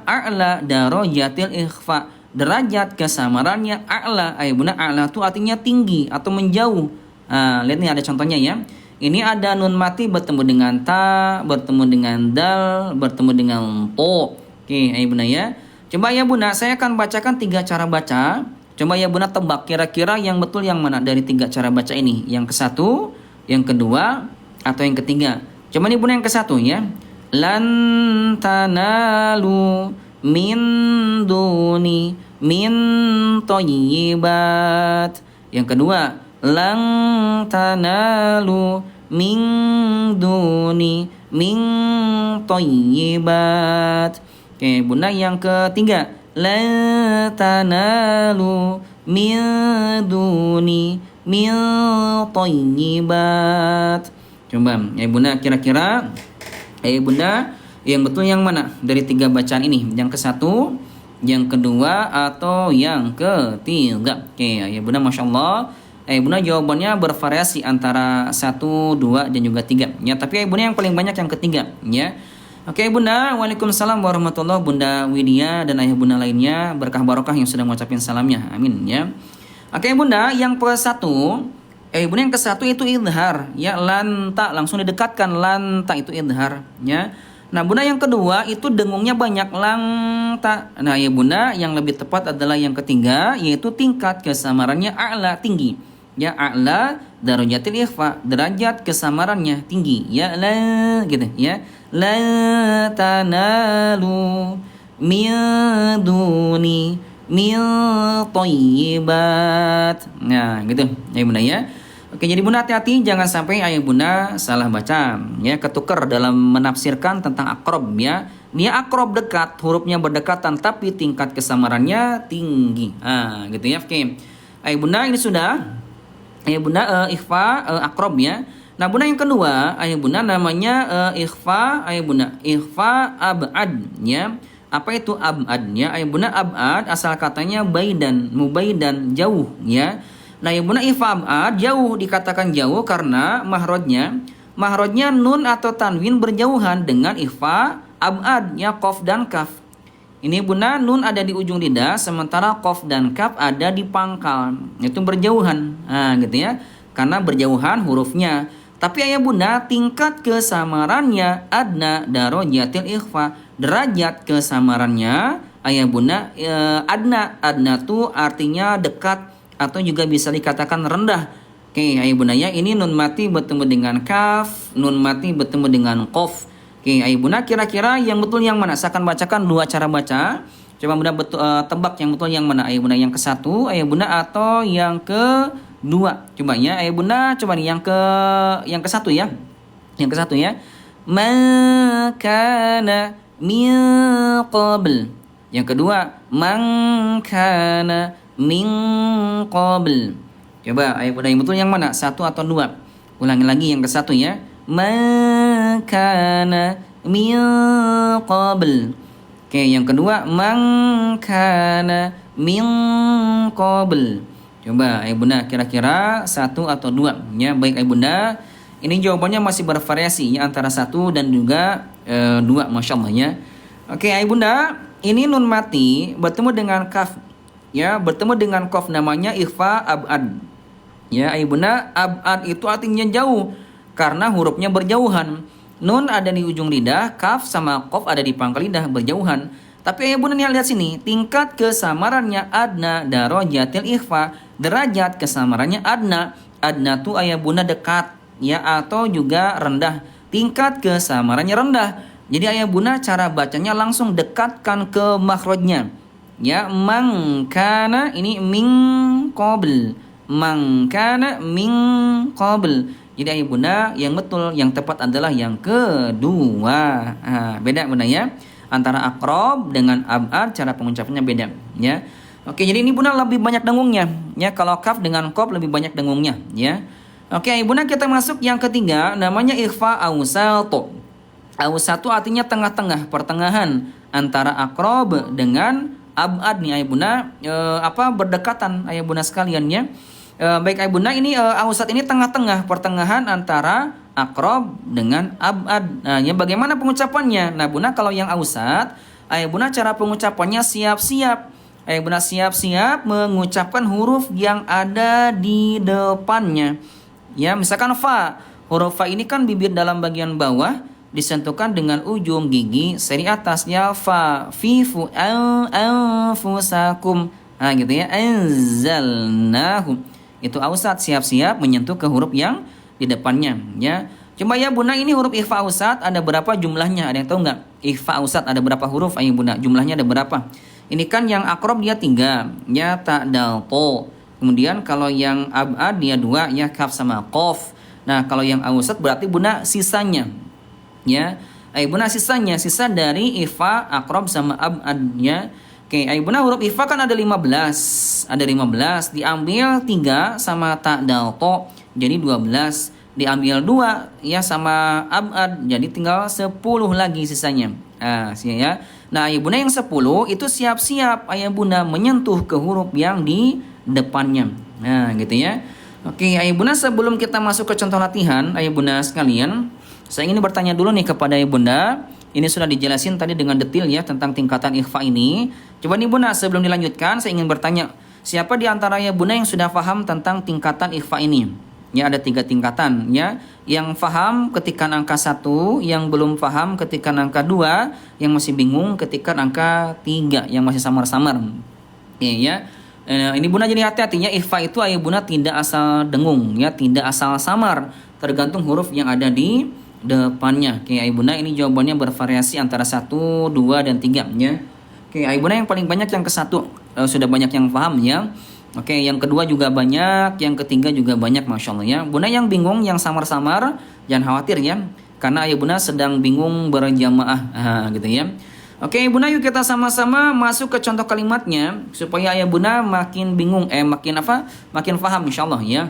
a'la darajatil ikhfa, derajat kesamarannya a'la. Bunda, a'la itu artinya tinggi atau menjauh. Nah, lihat nih ada contohnya ya. Ini ada nun mati bertemu dengan ta, bertemu dengan dal, bertemu dengan to. Oke, Bunda ya. Coba ya Bunda, saya akan bacakan 3 cara baca. Coba ya Bunda tebak kira-kira yang betul yang mana dari 3 cara baca ini. Yang ke satu, yang kedua, atau yang ketiga. Coba nih Bunda yang ke satu ya. Lan tanalu min duni min thayyibat. Yang kedua, lang tanalu min duni min thayyibat. Oke, Bunda yang ketiga, la tanalu min duni min thayyibat. Coba Bunda kira-kira Bunda yang betul yang mana dari 3 bacaan ini? Yang ke satu, yang kedua, atau yang ketiga? Oke, Bunda, Masya Allah. Bunda jawabannya bervariasi antara 1, 2, dan juga 3 ya. Tapi Bunda yang paling banyak yang ketiga ya. Oke Bunda, waalaikumsalam warahmatullahi. Bunda Widya dan Ayah Bunda lainnya, berkah barokah yang sudah mengucapkan salamnya, amin ya. Oke Bunda, yang ke satu, Bunda yang ke satu itu idhar ya, lanta langsung didekatkan, lanta itu idhar ya. Nah Bunda yang kedua itu dengungnya banyak, langta. Nah ya Bunda, yang lebih tepat adalah yang ketiga, yaitu tingkat kesamarannya a'la, tinggi ya. A'la darajatil ikhfa, derajat kesamarannya tinggi ya, la gitu ya. La tanalu min duni min thayyibat. Nah gitu ya Bunda ya. Oke, jadi Bunda hati-hati jangan sampai Ayah Bunda salah baca ya, ketukar dalam menafsirkan tentang akrob ya. Dia akrob dekat, hurufnya berdekatan tapi tingkat kesamarannya tinggi. Gitu ya. Oke. Ayah Bunda ini sudah Bunda ikhfa akrob ya. Nah Bunda yang kedua, Ayah Bunda namanya ikhfa Bunda ikhfa ab'ad ya. Apa itu ab'ad ya? Bunda ab'ad asal katanya baidan, mubaidan, jauh ya. Nah Bunda ikhfa ab'ad jauh, dikatakan jauh karena mahrojnya nun atau tanwin berjauhan dengan ikhfa ab'ad ya, qaf dan kaf. Ini Bunda nun ada di ujung lidah sementara qaf dan kaf ada di pangkal. Itu berjauhan. Gitu ya. Karena berjauhan hurufnya. Tapi Bunda tingkat kesamarannya adna darajatil ikhfa, derajat kesamarannya Bunda adna tuh artinya dekat atau juga bisa dikatakan rendah. Oke, Bunda ya, ini nun mati bertemu dengan kaf, nun mati bertemu dengan qaf. Oke, Bunda kira-kira yang betul yang mana? Saya akan bacakan 2 cara baca. Coba Bunda tebak yang betul yang mana? Bunda yang ke satu, Bunda, atau yang kedua? Coba ya, Bunda, coba nih yang ke satu ya. Yang ke satu ya. Ma kana min qabl. Yang kedua, man kana min qabl. Coba Bunda yang betul yang mana? 1 atau 2? Ulangi lagi yang ke satu ya. Man kana min qabl. Oke, yang kedua, man kana min qabl. Coba Bunda kira-kira 1 atau 2 ya. Baik Bunda, Ini jawabannya masih bervariasi ya, antara 1 dan juga 2, Masya Allah ya. Oke, Ayah Bunda, ini nun mati bertemu dengan kaf ya, bertemu dengan qaf, namanya ikhfa abad. Ya, Ayah Bunda, abad itu artinya jauh karena hurufnya berjauhan. Nun ada di ujung lidah, kaf sama qaf ada di pangkal lidah, berjauhan. Tapi Ayah Bunda lihat sini, tingkat kesamarannya adna darajatil ikhfa, derajat kesamarannya adna. Adna tuh Ayah Bunda dekat ya, atau juga rendah. Tingkat kesamarannya rendah. Jadi Ayah Bunda cara bacanya langsung dekatkan ke makhrajnya. Ya, mangkana ini min qabl. Mangkana min qabl. Jadi Ayah Bunda yang betul, yang tepat adalah yang kedua. Beda Bunda ya. Antara akrob dengan abad cara pengucapannya beda ya. Oke, jadi ini Bunda lebih banyak dengungnya ya. Kalau kaf dengan qaf lebih banyak dengungnya ya. Oke, Bunda kita masuk yang ketiga, namanya ikhfa awsatu. Awsatu artinya tengah-tengah, pertengahan antara akrob dengan abad nih Ayah Bunda, berdekatan Ayah Bunda sekalian ya. Baik Ayah Bunda, ini awsat ini tengah-tengah, pertengahan antara akrob dengan abad. Nah, ya bagaimana pengucapannya? Nah Bunda, kalau yang awsat, Ayah Bunda cara pengucapannya siap-siap. Ayah Bunda siap-siap mengucapkan huruf yang ada di depannya. Ya, misalkan fa. Huruf fa ini kan bibir dalam bagian bawah disentuhkan dengan ujung gigi seri atasnya fa. Fi fu anfusakum. Nah, gitu ya. Anzalnahu. Itu awsat, siap-siap menyentuh ke huruf yang di depannya, ya. Coba ya Bunda, ini huruf ikhfa awsat ada berapa jumlahnya? Ada yang tahu nggak? Ikhfa awsat ada berapa huruf Ayah Bunda? Jumlahnya ada berapa? Ini kan yang akrob dia 3, ya ta dal to. Kemudian kalau yang abad dia 2, ya kaf sama qaf. Nah, kalau yang awsat berarti Bunda sisanya. Ya. Ayah Bunda sisanya, sisa dari ikhfa, akrob sama abad ya. Oke, Ayah Bunda huruf ikhfa kan ada 15. Ada 15, diambil 3 sama ta dal to jadi 12. Diambil 2 ya sama abad jadi tinggal 10 lagi sisanya. Ya. Nah, Ayah Bunda yang 10 itu siap-siap Ayah Bunda menyentuh ke huruf yang di depannya. Nah, gitu ya. Oke, Ayah Bunda, sebelum kita masuk ke contoh latihan, Ayah Bunda sekalian, saya ingin bertanya dulu nih kepada Ayah Bunda. Ini sudah dijelasin tadi dengan detail ya tentang tingkatan ikhfa ini. Coba nih Bunda, sebelum dilanjutkan saya ingin bertanya, siapa di antara Ayah Bunda yang sudah paham tentang tingkatan ikhfa ini? Ya, ada 3 tingkatan ya. Yang paham ketika angka 1, yang belum paham ketika angka 2, yang masih bingung ketika angka 3, yang masih samar-samar. Oke ya. Ini Bunda jadi hati-hatinya, ikhfa itu Ayah Bunda tidak asal dengung ya, tidak asal samar, tergantung huruf yang ada di depannya. Oke Ayah Bunda, ini jawabannya bervariasi antara 1, 2 dan 3 ya. Oke Ayah Bunda, yang paling banyak yang ke-1 sudah banyak yang paham ya. Oke, yang kedua juga banyak, yang ketiga juga banyak, Masya Allah ya. Bunda yang bingung, yang samar-samar, jangan khawatir ya, karena Ayah Bunda sedang bingung berjamaah, gitu ya. Oke Bunda, yuk kita sama-sama masuk ke contoh kalimatnya supaya Ayah Bunda makin bingung, makin paham Insya Allah ya.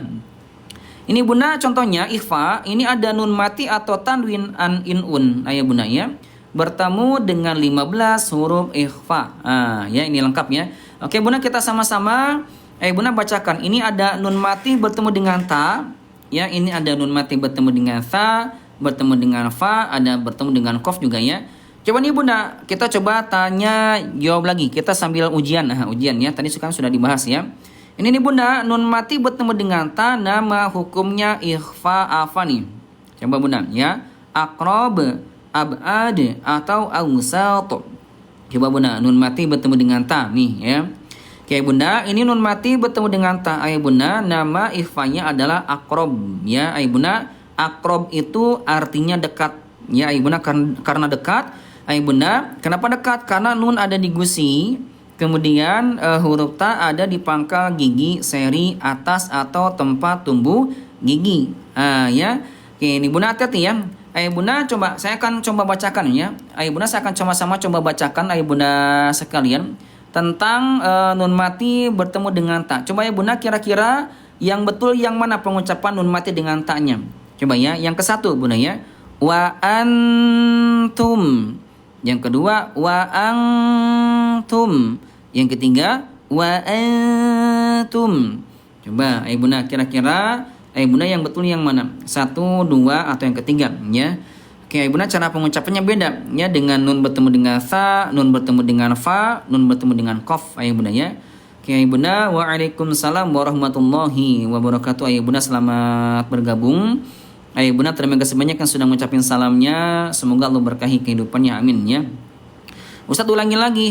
Ini Bunda contohnya ikhfa, ini ada nun mati atau tanwin an in un Ayah Bunda ya, bertemu dengan 15 huruf ikhfa. Ya ini lengkap ya. Oke Bunda, kita sama-sama Bunda bacakan. Ini ada nun mati bertemu dengan ta, ya. Ini ada nun mati bertemu dengan tha, bertemu dengan fa, ada bertemu dengan qaf juga ya. Coba nih Bunda, kita coba tanya jawab lagi. Kita sambil ujian, ujian ya. Tadi sudah dibahas ya. Ini nih Bunda, nun mati bertemu dengan ta, nama hukumnya ikhfa apa nih? Coba Bunda ya. Aqrab, ab'ad atau awsat. Coba Bunda, nun mati bertemu dengan ta nih ya. Oke Bunda, ini nun mati bertemu dengan ta Ayah Bunda, nama ikhfanya adalah akrob ya Ayah Bunda. Akrob itu artinya dekat ya Ayah Bunda, karena dekat Ayah Bunda. Kenapa dekat? Karena nun ada di gusi, kemudian huruf ta ada di pangkal gigi seri atas atau tempat tumbuh gigi. Ya. Oke, ini Bunda hati-hati ya. Ayah Bunda saya akan coba bacakan ya. Ayah Bunda saya akan sama-sama coba bacakan Ayah Bunda sekalian tentang nun mati bertemu dengan ta. Coba ya Bunda, kira-kira yang betul yang mana pengucapan nun mati dengan ta-nya? Coba ya, yang ke-1 Bunda ya. Wa antum. Yang kedua wa antum. Yang ketiga wa antum. Coba Bunda, kira-kira Ayah bunda yang betul yang mana? 1, 2 atau yang ketiga ya. Oke, ayah bunda cara pengucapannya beda ya, dengan nun bertemu dengan sa, nun bertemu dengan fa, nun bertemu dengan qaf ayah bunda ya. Oke, ayah bunda, waalaikumsalam warahmatullahi wabarakatuh. Ayah bunda selamat bergabung. Ayah bunda terima kasih banyak yang sudah mengucapkan salamnya. Semoga Allah berkahi kehidupannya, amin ya. Ustadz ulangi lagi,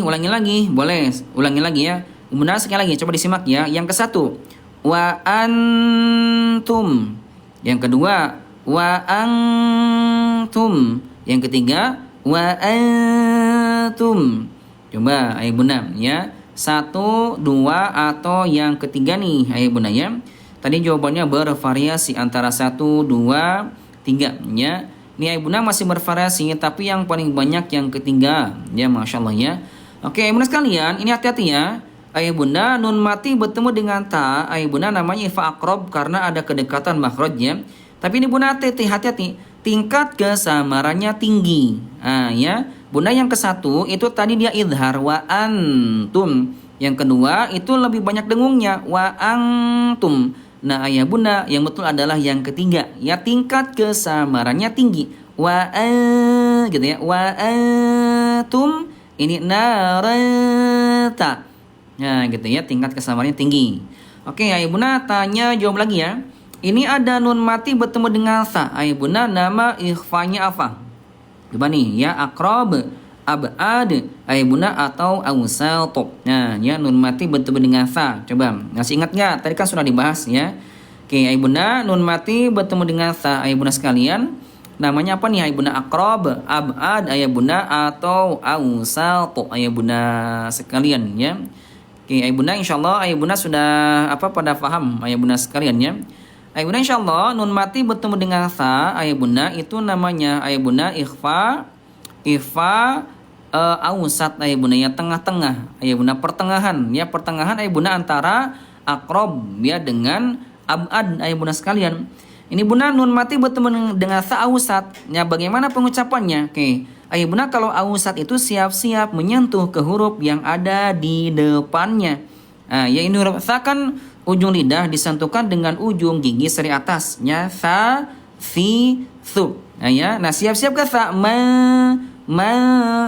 boleh ulangi lagi ya. Bunda sekali lagi, coba disimak ya. Yang ke satu, wa antum. Yang kedua, wa antum. Yang ketiga, wa antum. Coba ayah bunda ya. 1, 2 atau yang ketiga nih ayah bunda ya. Tadi jawabannya bervariasi antara 1, 2, 3 ya. Ini ayah bunda masih bervariasi, tapi yang paling banyak yang ketiga ya, masya Allah ya. Oke ayah bunda sekalian, ini hati-hati ya. Ayah bunda nun mati bertemu dengan ta, ayah bunda namanya ifa akrob karena ada kedekatan makhrajnya. Tapi ini bunda hati-hati, tingkat kesamarannya tinggi. Nah ya, bunda yang ke satu itu tadi dia idhar wa antum. Yang kedua itu lebih banyak dengungnya wa antum. Nah ayah bunda yang betul adalah yang ketiga ya, tingkat kesamarannya tinggi wa gitu ya, wa antum ini narata. Nah gitu ya, tingkat kesamarannya tinggi. Oke ayah bunda tanya jawab lagi ya. Ini ada nun mati bertemu dengan sa, ayah bunda nama ikhfanya apa? Coba nih ya, akrob, abad, ayah bunda atau awsat. Nah ya, nun mati bertemu dengan sa. Coba masih ingat nggak? Tadi kan sudah dibahas ya. Oke ayah bunda, nun mati bertemu dengan sa, ayah bunda sekalian. Namanya apa nih ayah bunda? Akrob, abad, ayah bunda atau awsat, ayah bunda sekalian ya. Oke ayah bunda, insyaallah ayah bunda sudah pada paham ayah bunda sekalian ya. Ayah bunda insyaallah nun mati bertemu dengan sa, ayah bunda itu namanya ayah bunda ikhfa ausat ayah bunda ya, tengah-tengah ayah bunda, pertengahan ya, pertengahan ayah bunda antara akrob ya dengan abad ayah bunda sekalian. Ini bunda nun mati bertemu dengan sa ausat ya, bagaimana pengucapannya? Oke ayah bunda, kalau ausat itu siap-siap menyentuh ke huruf yang ada di depannya. Nah ya, ini huruf sa kan ujung lidah disentuhkan dengan ujung gigi seri atasnya, sa, fi, thu. Nah ya, nah siap-siap ke sa,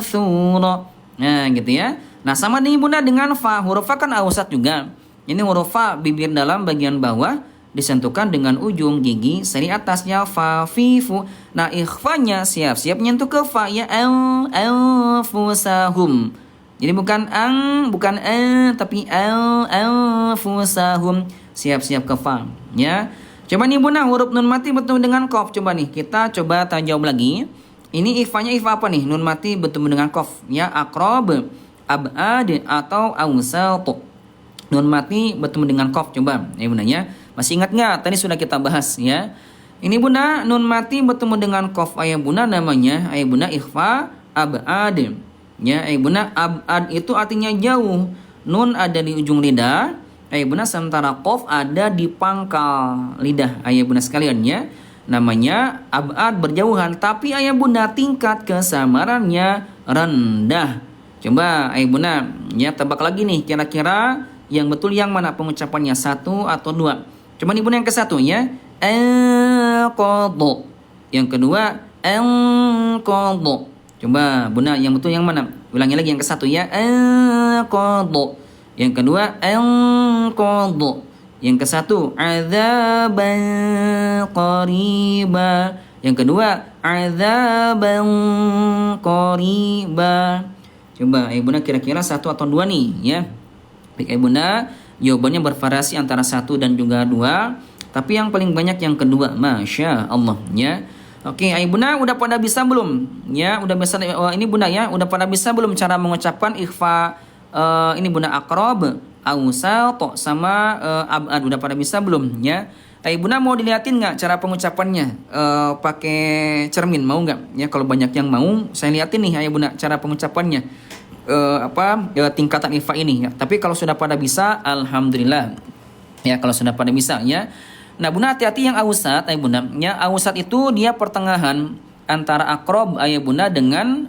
suro. Nah gitu ya. Nah sama nih bunda dengan fa, huruf fa kan ausat juga. Ini huruf fa bibir dalam bagian bawah disentuhkan dengan ujung gigi seri atasnya, fa, fi, fu. Nah ikhfanya siap-siap menyentuh ke fa ya, fusahum. Jadi bukan tapi fusahum, siap-siap ke fa ya. Coba nih bunda, huruf nun mati bertemu dengan qaf. Coba nih kita coba jawab lagi. Ini ikhfanya ikhfa apa nih? Nun mati bertemu dengan qaf ya, akrob, abad atau awsat. Nun mati bertemu dengan qaf. Coba ya bunda ya. Masih ingat nggak? Tadi sudah kita bahas ya. Ini bunda nun mati bertemu dengan qaf ayah bunda namanya ayah bunda ikhfa abad. Ya, ayah bunda abad itu artinya jauh. Nun ada di ujung lidah, ayah bunda, sementara qaf ada di pangkal lidah ayah bunda sekalian ya. Namanya abad, berjauhan, tapi ayah bunda tingkat kesamarannya rendah. Coba ayah bunda ya tebak lagi nih, kira-kira yang betul yang mana pengucapannya, 1 atau 2? Coba nih bunda yang ke satu ya, qadha. Yang kedua qadha. Coba bunda yang betul yang mana? Ulangi lagi yang ke satu ya, qadha. Yang kedua qadha. Yang ke satu adzaban qariba. Yang kedua adzaban qariba. Coba bunda kira-kira 1 atau 2 nih ya. Baik bunda, jawabannya bervariasi antara 1 dan juga 2, tapi yang paling banyak yang kedua, masya Allah ya. Oke, ayah bunda udah pada bisa belum? Ya, udah bisa. Ini bunda ya, udah pada bisa belum cara mengucapkan ikhfa ini bunda, akrob, ausat sama abad, udah pada bisa belum? Ya, ayah bunda mau dilihatin nggak cara pengucapannya? Pakai cermin mau nggak? Ya, kalau banyak yang mau, saya liatin nih ayah bunda cara pengucapannya. Tingkatan ikhfa ini ya. Tapi kalau sudah pada bisa, alhamdulillah. Ya, kalau sudah pada bisa ya. Nah bunda hati-hati yang ausat ayah bunda ya, ausat itu dia pertengahan antara akrob ayah bunda dengan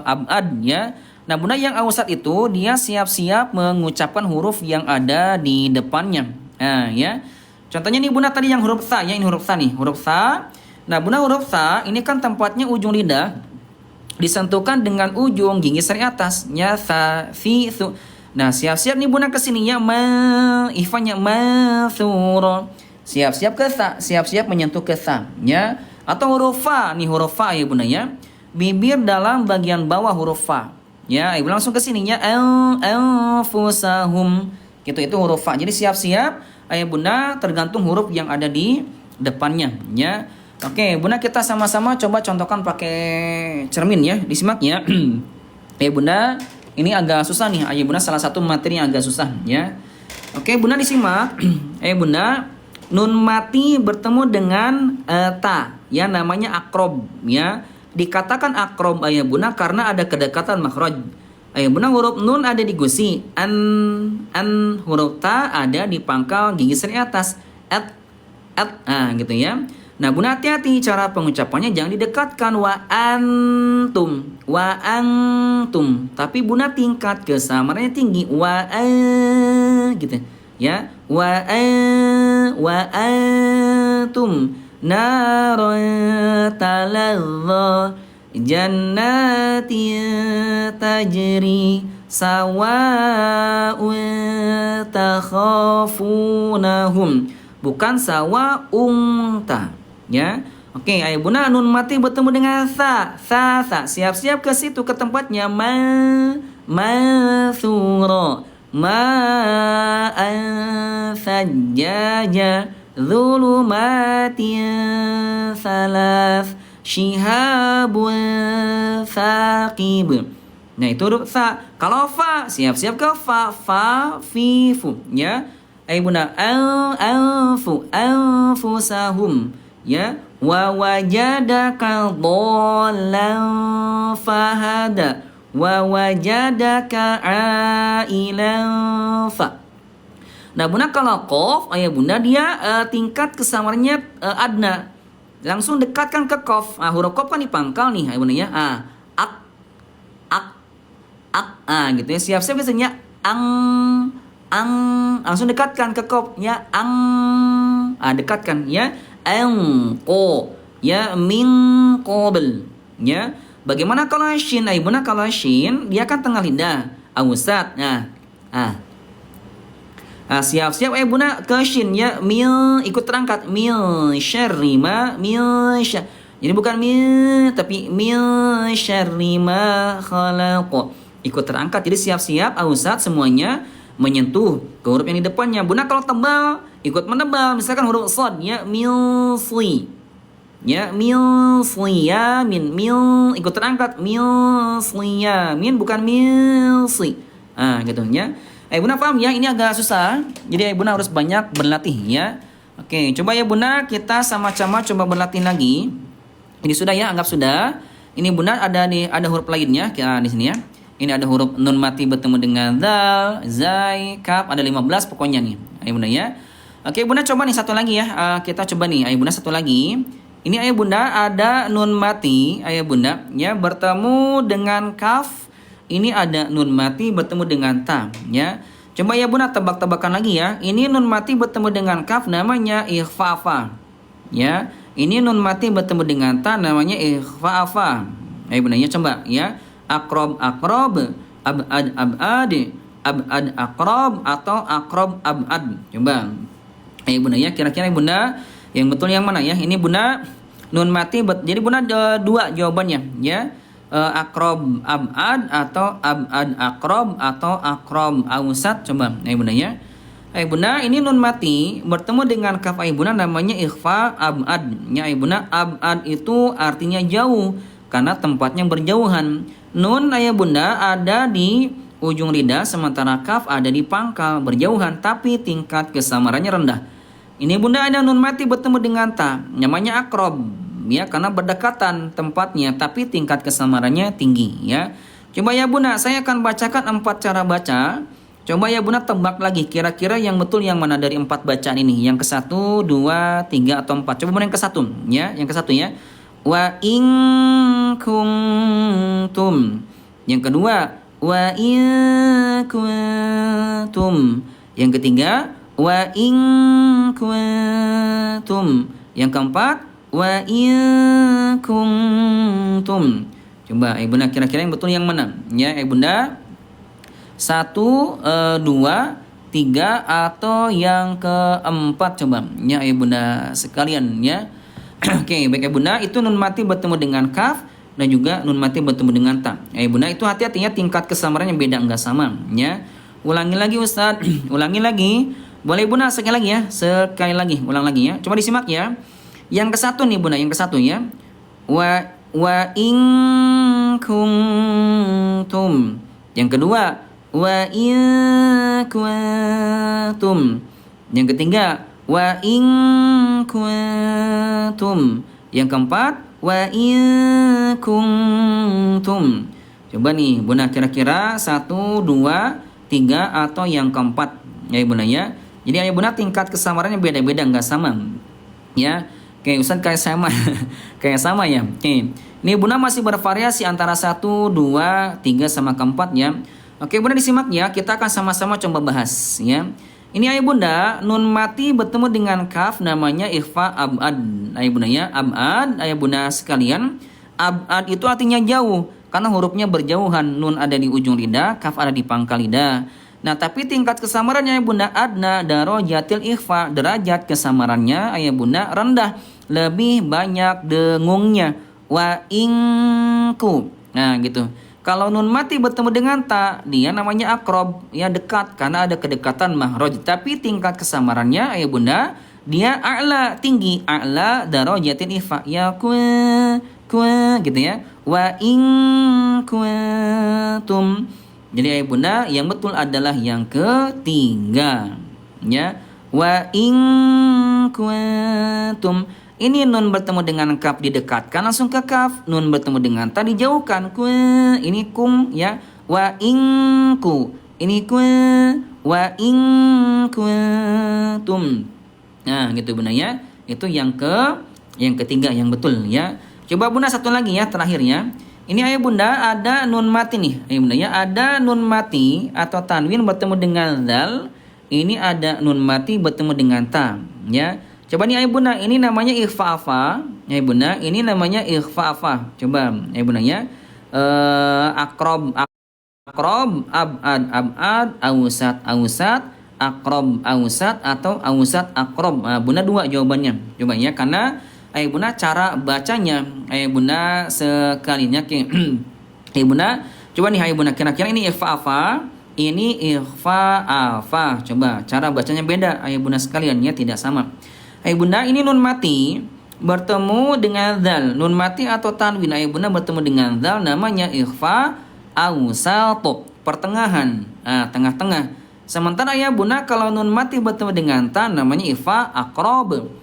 abad ya. Nah bunda yang ausat itu dia siap-siap mengucapkan huruf yang ada di depannya. Nah ya, Contohnya nih Bunda tadi yang huruf sa ya, ini huruf sa nih, huruf sa. Nah Bunda huruf sa ini kan tempatnya ujung lidah disentuhkan dengan ujung gigi seri atasnya sa fi su. Nah siap-siap nih Bunda kesininya ihfanya mathura. Siap-siap ke sa, siap-siap menyentuh ke sa ya. Atau huruf fa nih, huruf fa ya Bunda ya. Bibir dalam bagian bawah huruf fa. Ya, ibu langsung ke sininya anfusahum. Gitu itu huruf fa. Jadi siap-siap ayah Bunda tergantung huruf yang ada di depannya ya. Oke, Bunda kita sama-sama coba contohkan pakai cermin ya, disimak ya. Ayah Bunda, ini agak susah nih. Ayah Bunda salah satu materi yang agak susah ya. Oke, Bunda disimak. Ayah Bunda, nun mati bertemu dengan ta ya, namanya akrob ya. Dikatakan akrob ayah Bunda karena ada kedekatan makhraj. Ayah Bunda huruf nun ada di gusi, an huruf ta ada di pangkal gigi seri atas, at gitu ya. Nah Bunda hati-hati cara pengucapannya, jangan didekatkan wa antum, tapi Bunda tingkat kesamarannya tinggi gitu ya, wa antum talazza jannatin tajri sawa'un takhafunahum, bukan sawa'un ya. Oke, ayah Bunda nun mati bertemu dengan sa. Siap-siap ke situ, ke tempatnya mathura sajjaja zulumatin salas shihabun thaqib. Nah itu huruf sa. Kalau fa, siap-siap ke fa fi fu ya. Ayah Bunda anfusahum ya. Wa wajadaka dhallan fahada wa wajadaka ailan fa. Nah Bunda kalau qaf ayah Bunda dia tingkat kesamarannya adna. Langsung dekatkan ke qaf. Huruf qaf kan di pangkal nih ayah Bunda ya. Gitu ya. Siap-siap biasanya ang langsung dekatkan ke qaf ya, dekatkan ya. Ya min qabl ya. Bagaimana kalau shin ayah Bunda? Kalau shin dia kan tengah lidah awsat. Siap-siap ayah Bunda ke shin ya, mil ikut terangkat, mil syarri ma mil syar. Jadi bukan mil tapi mil syarri ma khalaq. Ikut terangkat. Jadi siap-siap awsat semuanya menyentuh ke huruf yang di depannya. Bunda kalau tebal ikut menebal, misalkan huruf shad ya, milsli ya, milsli ya min, mil ikut terangkat, milsli ya min, bukan milsli gitu ya. Bunda paham ya, ini agak susah, jadi Bunda harus banyak berlatih ya. Oke, coba ya Bunda kita sama-sama coba berlatih lagi. Ini sudah ya, anggap sudah. Ini Bunda ada huruf lainnya di sini ya. Ini ada huruf nun mati bertemu dengan dal, zai, kaf, ada 15 pokoknya nih ayah Bunda ya. Oke Bunda coba nih satu lagi ya, kita coba nih ayah Bunda satu lagi. Ini ayah Bunda ada nun mati ayah Bunda ya bertemu dengan kaf. Ini ada nun mati bertemu dengan ta ya. Coba ya Bunda tebak-tebakan lagi ya. Ini nun mati bertemu dengan kaf namanya ikhfafa ya. Ini nun mati bertemu dengan ta namanya ikhfafa. Ayah Bunda ya coba ya. Akrob, abad akrob atau akrob abad. Coba Bunda ya, kira-kira Bunda yang betul yang mana ya? Ini Bunda nun mati jadi Bunda ada dua jawabannya ya. Akrob abad atau abad akrob atau akrob awsat. Coba Bunda ya. Bunda ini nun mati bertemu dengan kaf Bunda namanya ikhfa abad ya. Bunda abad itu artinya jauh karena tempatnya berjauhan. Nun Bunda ada di ujung lidah sementara kaf ada di pangkal berjauhan tapi tingkat kesamarannya rendah. Ini Bunda ada nun mati bertemu dengan ta namanya akrob ya karena berdekatan tempatnya tapi tingkat kesamarannya tinggi ya. Coba ya Bunda saya akan bacakan 4 cara baca. Coba ya Bunda tebak lagi kira-kira yang betul yang mana dari 4 bacaan ini. Yang ke 1, 2, 3 atau 4. Coba Bunda yang ke 1 ya, yang ke 1 ya. Wa in kuntum. Yang kedua wa in kuntum. Yang ketiga wa in kuntum. Yang keempat, wa in kuntum. Coba Ibunda kira-kira yang betul yang mana? Ya Ibunda, 1, 2, 3 atau yang keempat coba. Ya Ibunda sekalian ya. Oke, baik Ibunda, itu nun mati bertemu dengan kaf dan juga nun mati bertemu dengan ta. Ibunda itu hati-hatinya tingkat kesamarannya beda, enggak sama ya. Ulangi lagi Ustaz. Ulangi lagi. Boleh Bunda sekali lagi ya. Sekali lagi, ulang lagi ya. Coba disimak ya. Yang ke satu nih Bunda, yang ke satu ya. Wa in kuntum. Yang kedua, wa in kuntum. Yang ketiga, wa in kuntum. Yang keempat, wa in kuntum. Coba nih Bunda kira-kira 1, 2, 3 atau yang keempat ya Bunda ya. Jadi ya Bunda tingkat kesamarannya beda-beda, enggak sama ya. Oke Ustaz kayak sama kayak sama ya. Oke, ini Bunda masih bervariasi antara 1, 2, 3 sama keempat ya. Oke Bunda disimak ya, kita akan sama-sama coba bahas ya. Ini ayah Bunda, nun mati bertemu dengan kaf namanya ikhfa abad. Ayah Bunda ya, abad ayah Bunda sekalian. Abad itu artinya jauh karena hurufnya berjauhan. Nun ada di ujung lidah, kaf ada di pangkal lidah. Nah, tapi tingkat kesamarannya ayah Bunda adna darajatil ikhfa, derajat kesamarannya ayah Bunda rendah, lebih banyak dengungnya. Wa inku. Nah, gitu. Kalau nun mati bertemu dengan ta, dia namanya akrob, ya dekat karena ada kedekatan mahroj. Tapi tingkat kesamarannya ayah Bunda, dia a'la, tinggi, a'la darajatil ikhfa. Ya kuwa gitu ya. Wa in kuntum. Jadi ayah Bunda yang betul adalah yang ketiga ya. Wa in kuntum. Ini nun bertemu dengan kaf didekatkan langsung ke kaf, nun bertemu dengan ta dijauhkan. Ku ini kum ya. Wa in ku. Ini ku wa in kuntum. Nah, gitu Bunda ya. Itu yang ketiga yang betul ya. Coba Bunda satu lagi ya terakhir ya. Ini ayah Bunda ada nun mati nih. Ayah Bunda ya, ada nun mati atau tanwin bertemu dengan dal. Ini ada nun mati bertemu dengan ta, ya. Coba nih ayah Bunda, ini namanya ikhfa'afa. Ayah Bunda, ini namanya ikhfa'afa. Coba ayah Bunda ya. Akrob, abad, ausat, akrob, ausat atau ausat akrob. Nah, Bunda dua jawabannya. Coba ya, karena ayah Bunda cara bacanya ayah Bunda sekalinya ayah Bunda coba nih ayah Bunda kira-kira ini ikhfa'afa, ini ikhfa'afa. Coba cara bacanya beda ayah Bunda sekalian ya, tidak sama. Ayah Bunda ini nun mati bertemu dengan dal, nun mati atau tanwin ayah Bunda bertemu dengan dal namanya ikhfa awsat, pertengahan, tengah-tengah. Sementara ayah Bunda kalau nun mati bertemu dengan ta namanya ikhfa akrob.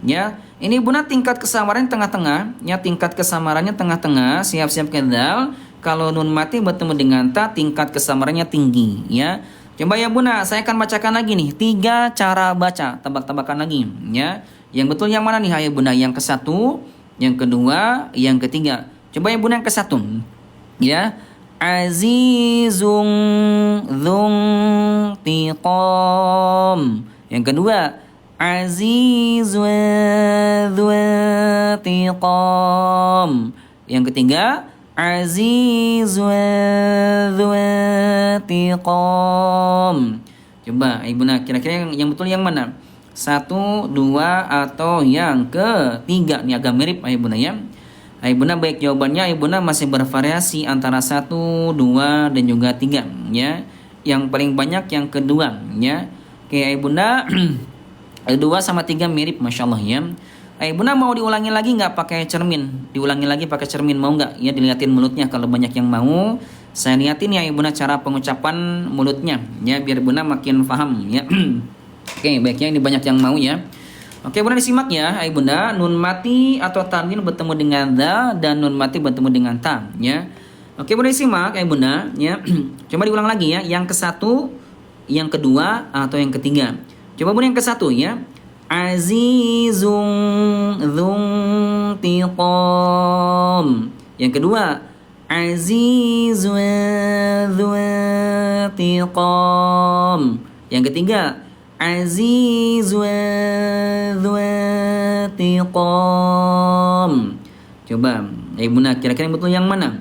Ya, ini Bunda tingkat kesamarannya tengah-tengah, ya tingkat kesamarannya tengah-tengah, siap-siap ke dal. Kalau nun mati bertemu dengan ta tingkat kesamarannya tinggi, ya. Coba ya Bunda, saya akan bacakan lagi nih 3 cara baca, tebak-tebakan lagi, ya. Yang betul yang mana nih ayah Bunda? Yang ke-1, yang kedua, yang ketiga. Coba ya Bunda yang ke-1. Ya. Azizun dzuntiqam. Yang kedua, azizun dzuntiqam. Yang ketiga, azizun dzuntiqam. Coba Ibunda kira-kira yang betul yang mana? 1, 2 atau yang ketiga? Ini agak mirip ayah Bunda ya. Ayah Bunda baik jawabannya, ayah Bunda masih bervariasi antara 1, 2 dan juga 3 ya. Yang paling banyak yang kedua ya. Oke ayah Bunda 2 sama 3 mirip Masya Allah ya. Ayah Bunda mau diulangi lagi nggak pakai cermin? Diulangi lagi pakai cermin mau nggak? Ya dilihatin mulutnya kalau banyak yang mau. Saya lihatin ya Ayah Bunda cara pengucapan mulutnya ya biar Bunda makin paham ya. Oke baiknya ini banyak yang mau ya. Oke Bunda disimak ya Ayah Bunda, nun mati atau tanwin bertemu dengan da dan nun mati bertemu dengan ta ya. Oke Bunda disimak Ayah Bunda ya. Coba diulang lagi ya, yang ke-1, yang kedua atau yang ketiga. Coba Bunda yang ke-1 ya. Azizun dzuntiqam. Yang kedua, azizun dzuntiqam. Yang ketiga, aziz wa dzatiqam. Coba ya Bunda, kira-kira yang betul yang mana?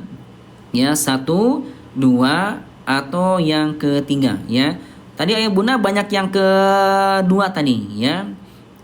Ya, 1, 2 atau yang ketiga ya. Tadi ayah Bunda banyak yang kedua tadi ya.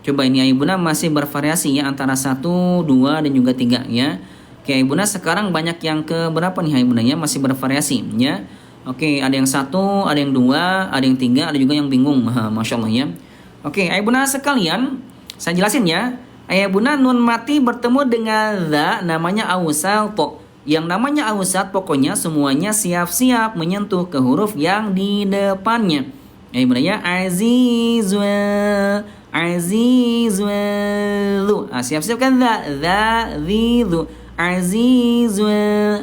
Coba ini ayah Bunda masih bervariasi ya antara 1, 2 dan juga 3 ya. Oke, ayah Bunda sekarang banyak yang ke berapa nih ayah Bunda ya, masih bervariasi ya. Oke, ada yang 1, ada yang 2, ada yang 3, ada juga yang bingung. Masya Allah ya. Oke, ayah Bunda sekalian, saya jelasin ya. Ayah Bunda nun mati bertemu dengan za namanya awsat. Yang namanya awsat pokoknya semuanya siap-siap menyentuh ke huruf yang di depannya. Ayah Bunda ya, aziz wa lu. Siap-siap kan za lu. Aziz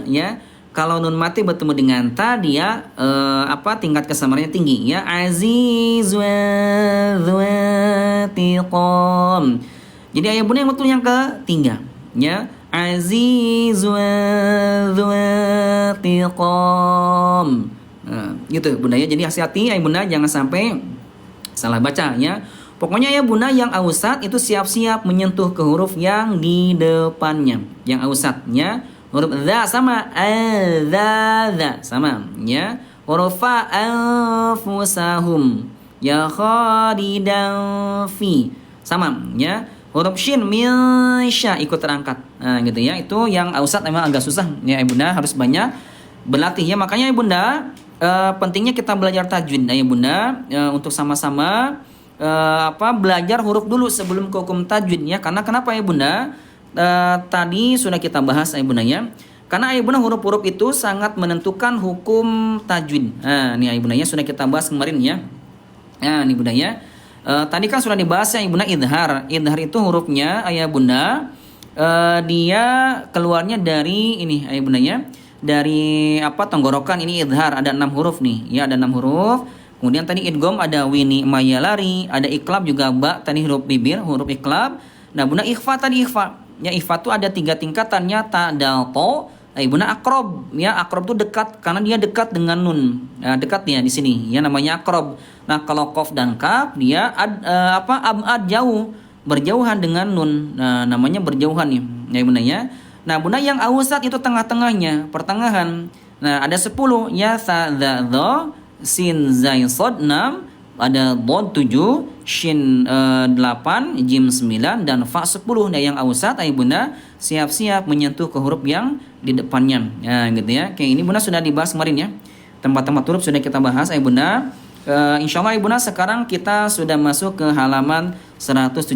ya. Kalau nun mati bertemu dengan ta dia tingkat kesabarannya tinggi ya. Aziz wa dzatiqam. Jadi ayah Bunda yang betul yang ketiga ya. Aziz wa dzatiqam. Gitu Bunda ya. Jadi hati-hati ayah Bunda jangan sampai salah baca ya. Pokoknya ya Bunda yang ausat itu siap-siap menyentuh ke huruf yang di depannya. Yang ausatnya huruf za sama za sama ya. Huruf fa anfusahum ya khalidan fi sama ya. Huruf shin min sya ikut terangkat. Nah, gitu ya. Itu yang ausat memang agak susah ya Bunda, harus banyak berlatih ya. Makanya Bunda pentingnya kita belajar tajwid ya Bunda untuk sama-sama belajar huruf dulu sebelum ke hukum tajwid ya. Karena kenapa ya Bunda? Tadi sudah kita bahas ya Bunda ya. Karena ya Bunda huruf-huruf itu sangat menentukan hukum tajwid. Nah, ini ya Bunda ya sudah kita bahas kemarin ya. Nah, ini Bunda ya. Tadi kan sudah dibahas ya Bunda idhar. Idhar itu hurufnya ayah Bunda dia keluarnya dari ini ayah Bunda ya. Dari tenggorokan ini idhar ada 6 huruf nih. Ya ada 6 huruf. Kemudian tadi idgham ada wini mayalari, ada iklab juga ba tadi huruf bibir, huruf iklab. Nah Bunda ikhfa tadi ikhfa. Ya ikhfa itu ada 3 tingkatannya ta dal to. Bunda akrob ya, akrob itu dekat karena dia dekat dengan nun. Dekat ya di sini ya namanya akrob. Nah, kalau qaf dan kaf dia abad jauh, berjauhan dengan nun. Nah, namanya berjauhan ya Bunda ya. Nah, Bunda yang awsat itu tengah-tengahnya, pertengahan. Nah, ada 10 ya sa dha dha sin zai sod 6, ada bod 7, shin 8, jim 9 dan fa 10. Nah, yang awsat Bunda siap-siap menyentuh ke huruf yang di depannya. Ya, gitu ya. Oke, ini Bunda sudah dibahas kemarin ya. Tempat-tempat huruf sudah kita bahas Bunda. Insya Allah Bunda sekarang kita sudah masuk ke halaman 117.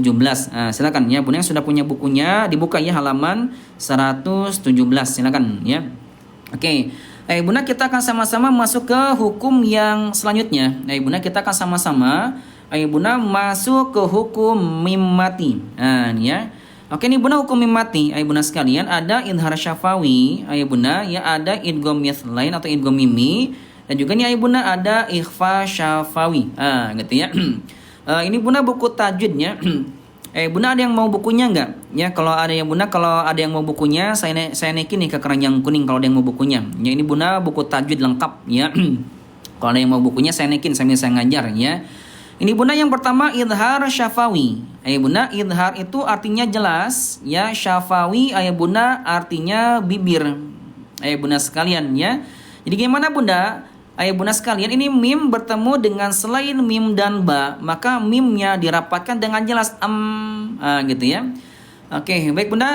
Silakan ya Bunda yang sudah punya bukunya dibuka ya halaman 117. Silakan ya. Oke. Bunda kita akan sama-sama masuk ke hukum yang selanjutnya. Bunda kita akan sama-sama Bunda masuk ke hukum mim mati. Nah, ini ya. Oke, ini Bunda hukum mim mati. Bunda sekalian ada idhar syafawi, Bunda ya ada idgham mithlain atau idgham mimi. Dan juga nih Bunda ada ikhfa syafawi. Gitu ya. Ini Bunda buku tajwidnya. Bunda ada yang mau bukunya enggak? Ya, kalau ada yang Bunda, kalau ada yang mau bukunya, saya naikin nih ke keranjang kuning kalau ada yang mau bukunya. Ya, ini Bunda buku tajwid lengkap ya. Kalau ada yang mau bukunya saya naikin sambil saya ngajar ya. Ini Bunda yang pertama idhar syafawi. Bunda idhar itu artinya jelas ya, syafawi Bunda artinya bibir. Bunda sekalian ya. Jadi gimana Bunda? Bunda sekalian, ini mim bertemu dengan selain mim dan ba, maka mimnya dirapatkan dengan jelas gitu ya. Oke, baik Bunda,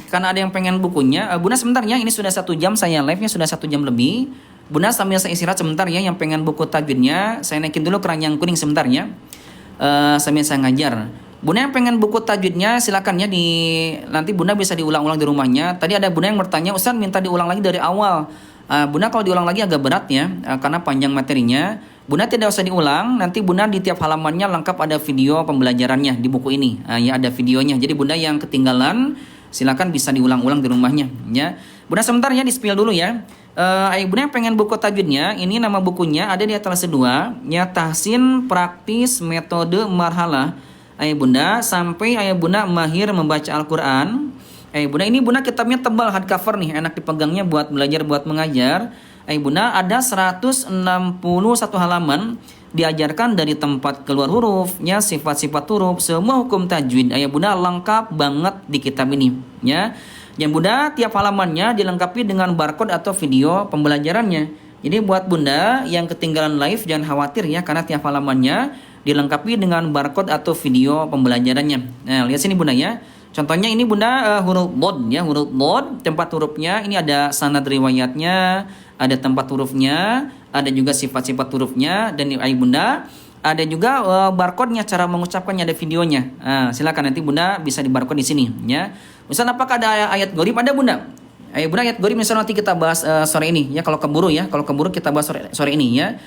karena ada yang pengen bukunya, Bunda sebentar ya, ini sudah 1 jam saya live-nya, sudah 1 jam lebih. Bunda sambil saya istirahat sebentar ya, yang pengen buku tajwidnya, saya naikin dulu keranjang kuning sebentar ya. Sambil saya ngajar. Bunda yang pengen buku tajwidnya silakan ya, nanti Bunda bisa diulang-ulang di rumahnya. Tadi ada Bunda yang bertanya, Ustaz minta diulang lagi dari awal. Bunda kalau diulang lagi agak berat ya, karena panjang materinya. Bunda tidak usah diulang, nanti Bunda di tiap halamannya lengkap ada video pembelajarannya di buku ini. Ya ada videonya. Jadi Bunda yang ketinggalan silakan bisa diulang-ulang di rumahnya ya. Bunda sebentar ya, di-spill dulu ya. Bunda yang pengen buku tajwidnya, ini nama bukunya ada di atas 2 ya, Tahsin Praktis Metode Marhalah. Bunda sampai Bunda mahir membaca Al-Qur'an. Bunda ini Bunda kitabnya tebal hardcover nih, enak dipegangnya buat belajar, buat mengajar. Bunda, ada 161 halaman diajarkan dari tempat keluar hurufnya, sifat-sifat huruf, semua hukum tajwid. Bunda, lengkap banget di kitab ini, ya. Yang Bunda, tiap halamannya dilengkapi dengan barcode atau video pembelajarannya. Jadi buat Bunda yang ketinggalan live jangan khawatir ya, karena tiap halamannya dilengkapi dengan barcode atau video pembelajarannya. Nah, lihat sini Bunda ya. Contohnya ini Bunda huruf bod ya, huruf bod, tempat hurufnya ini ada sanad riwayatnya, ada tempat hurufnya, ada juga sifat-sifat hurufnya, dan Bunda ada juga barcode-nya, cara mengucapkannya, ada videonya. Nah, silakan nanti Bunda bisa di barcode di sini ya. Misal apakah ada ayat gharib? Ada Bunda. Bunda, ayat gharib misalnya nanti kita bahas sore ini ya, kalau keburu kita bahas sore ini ya.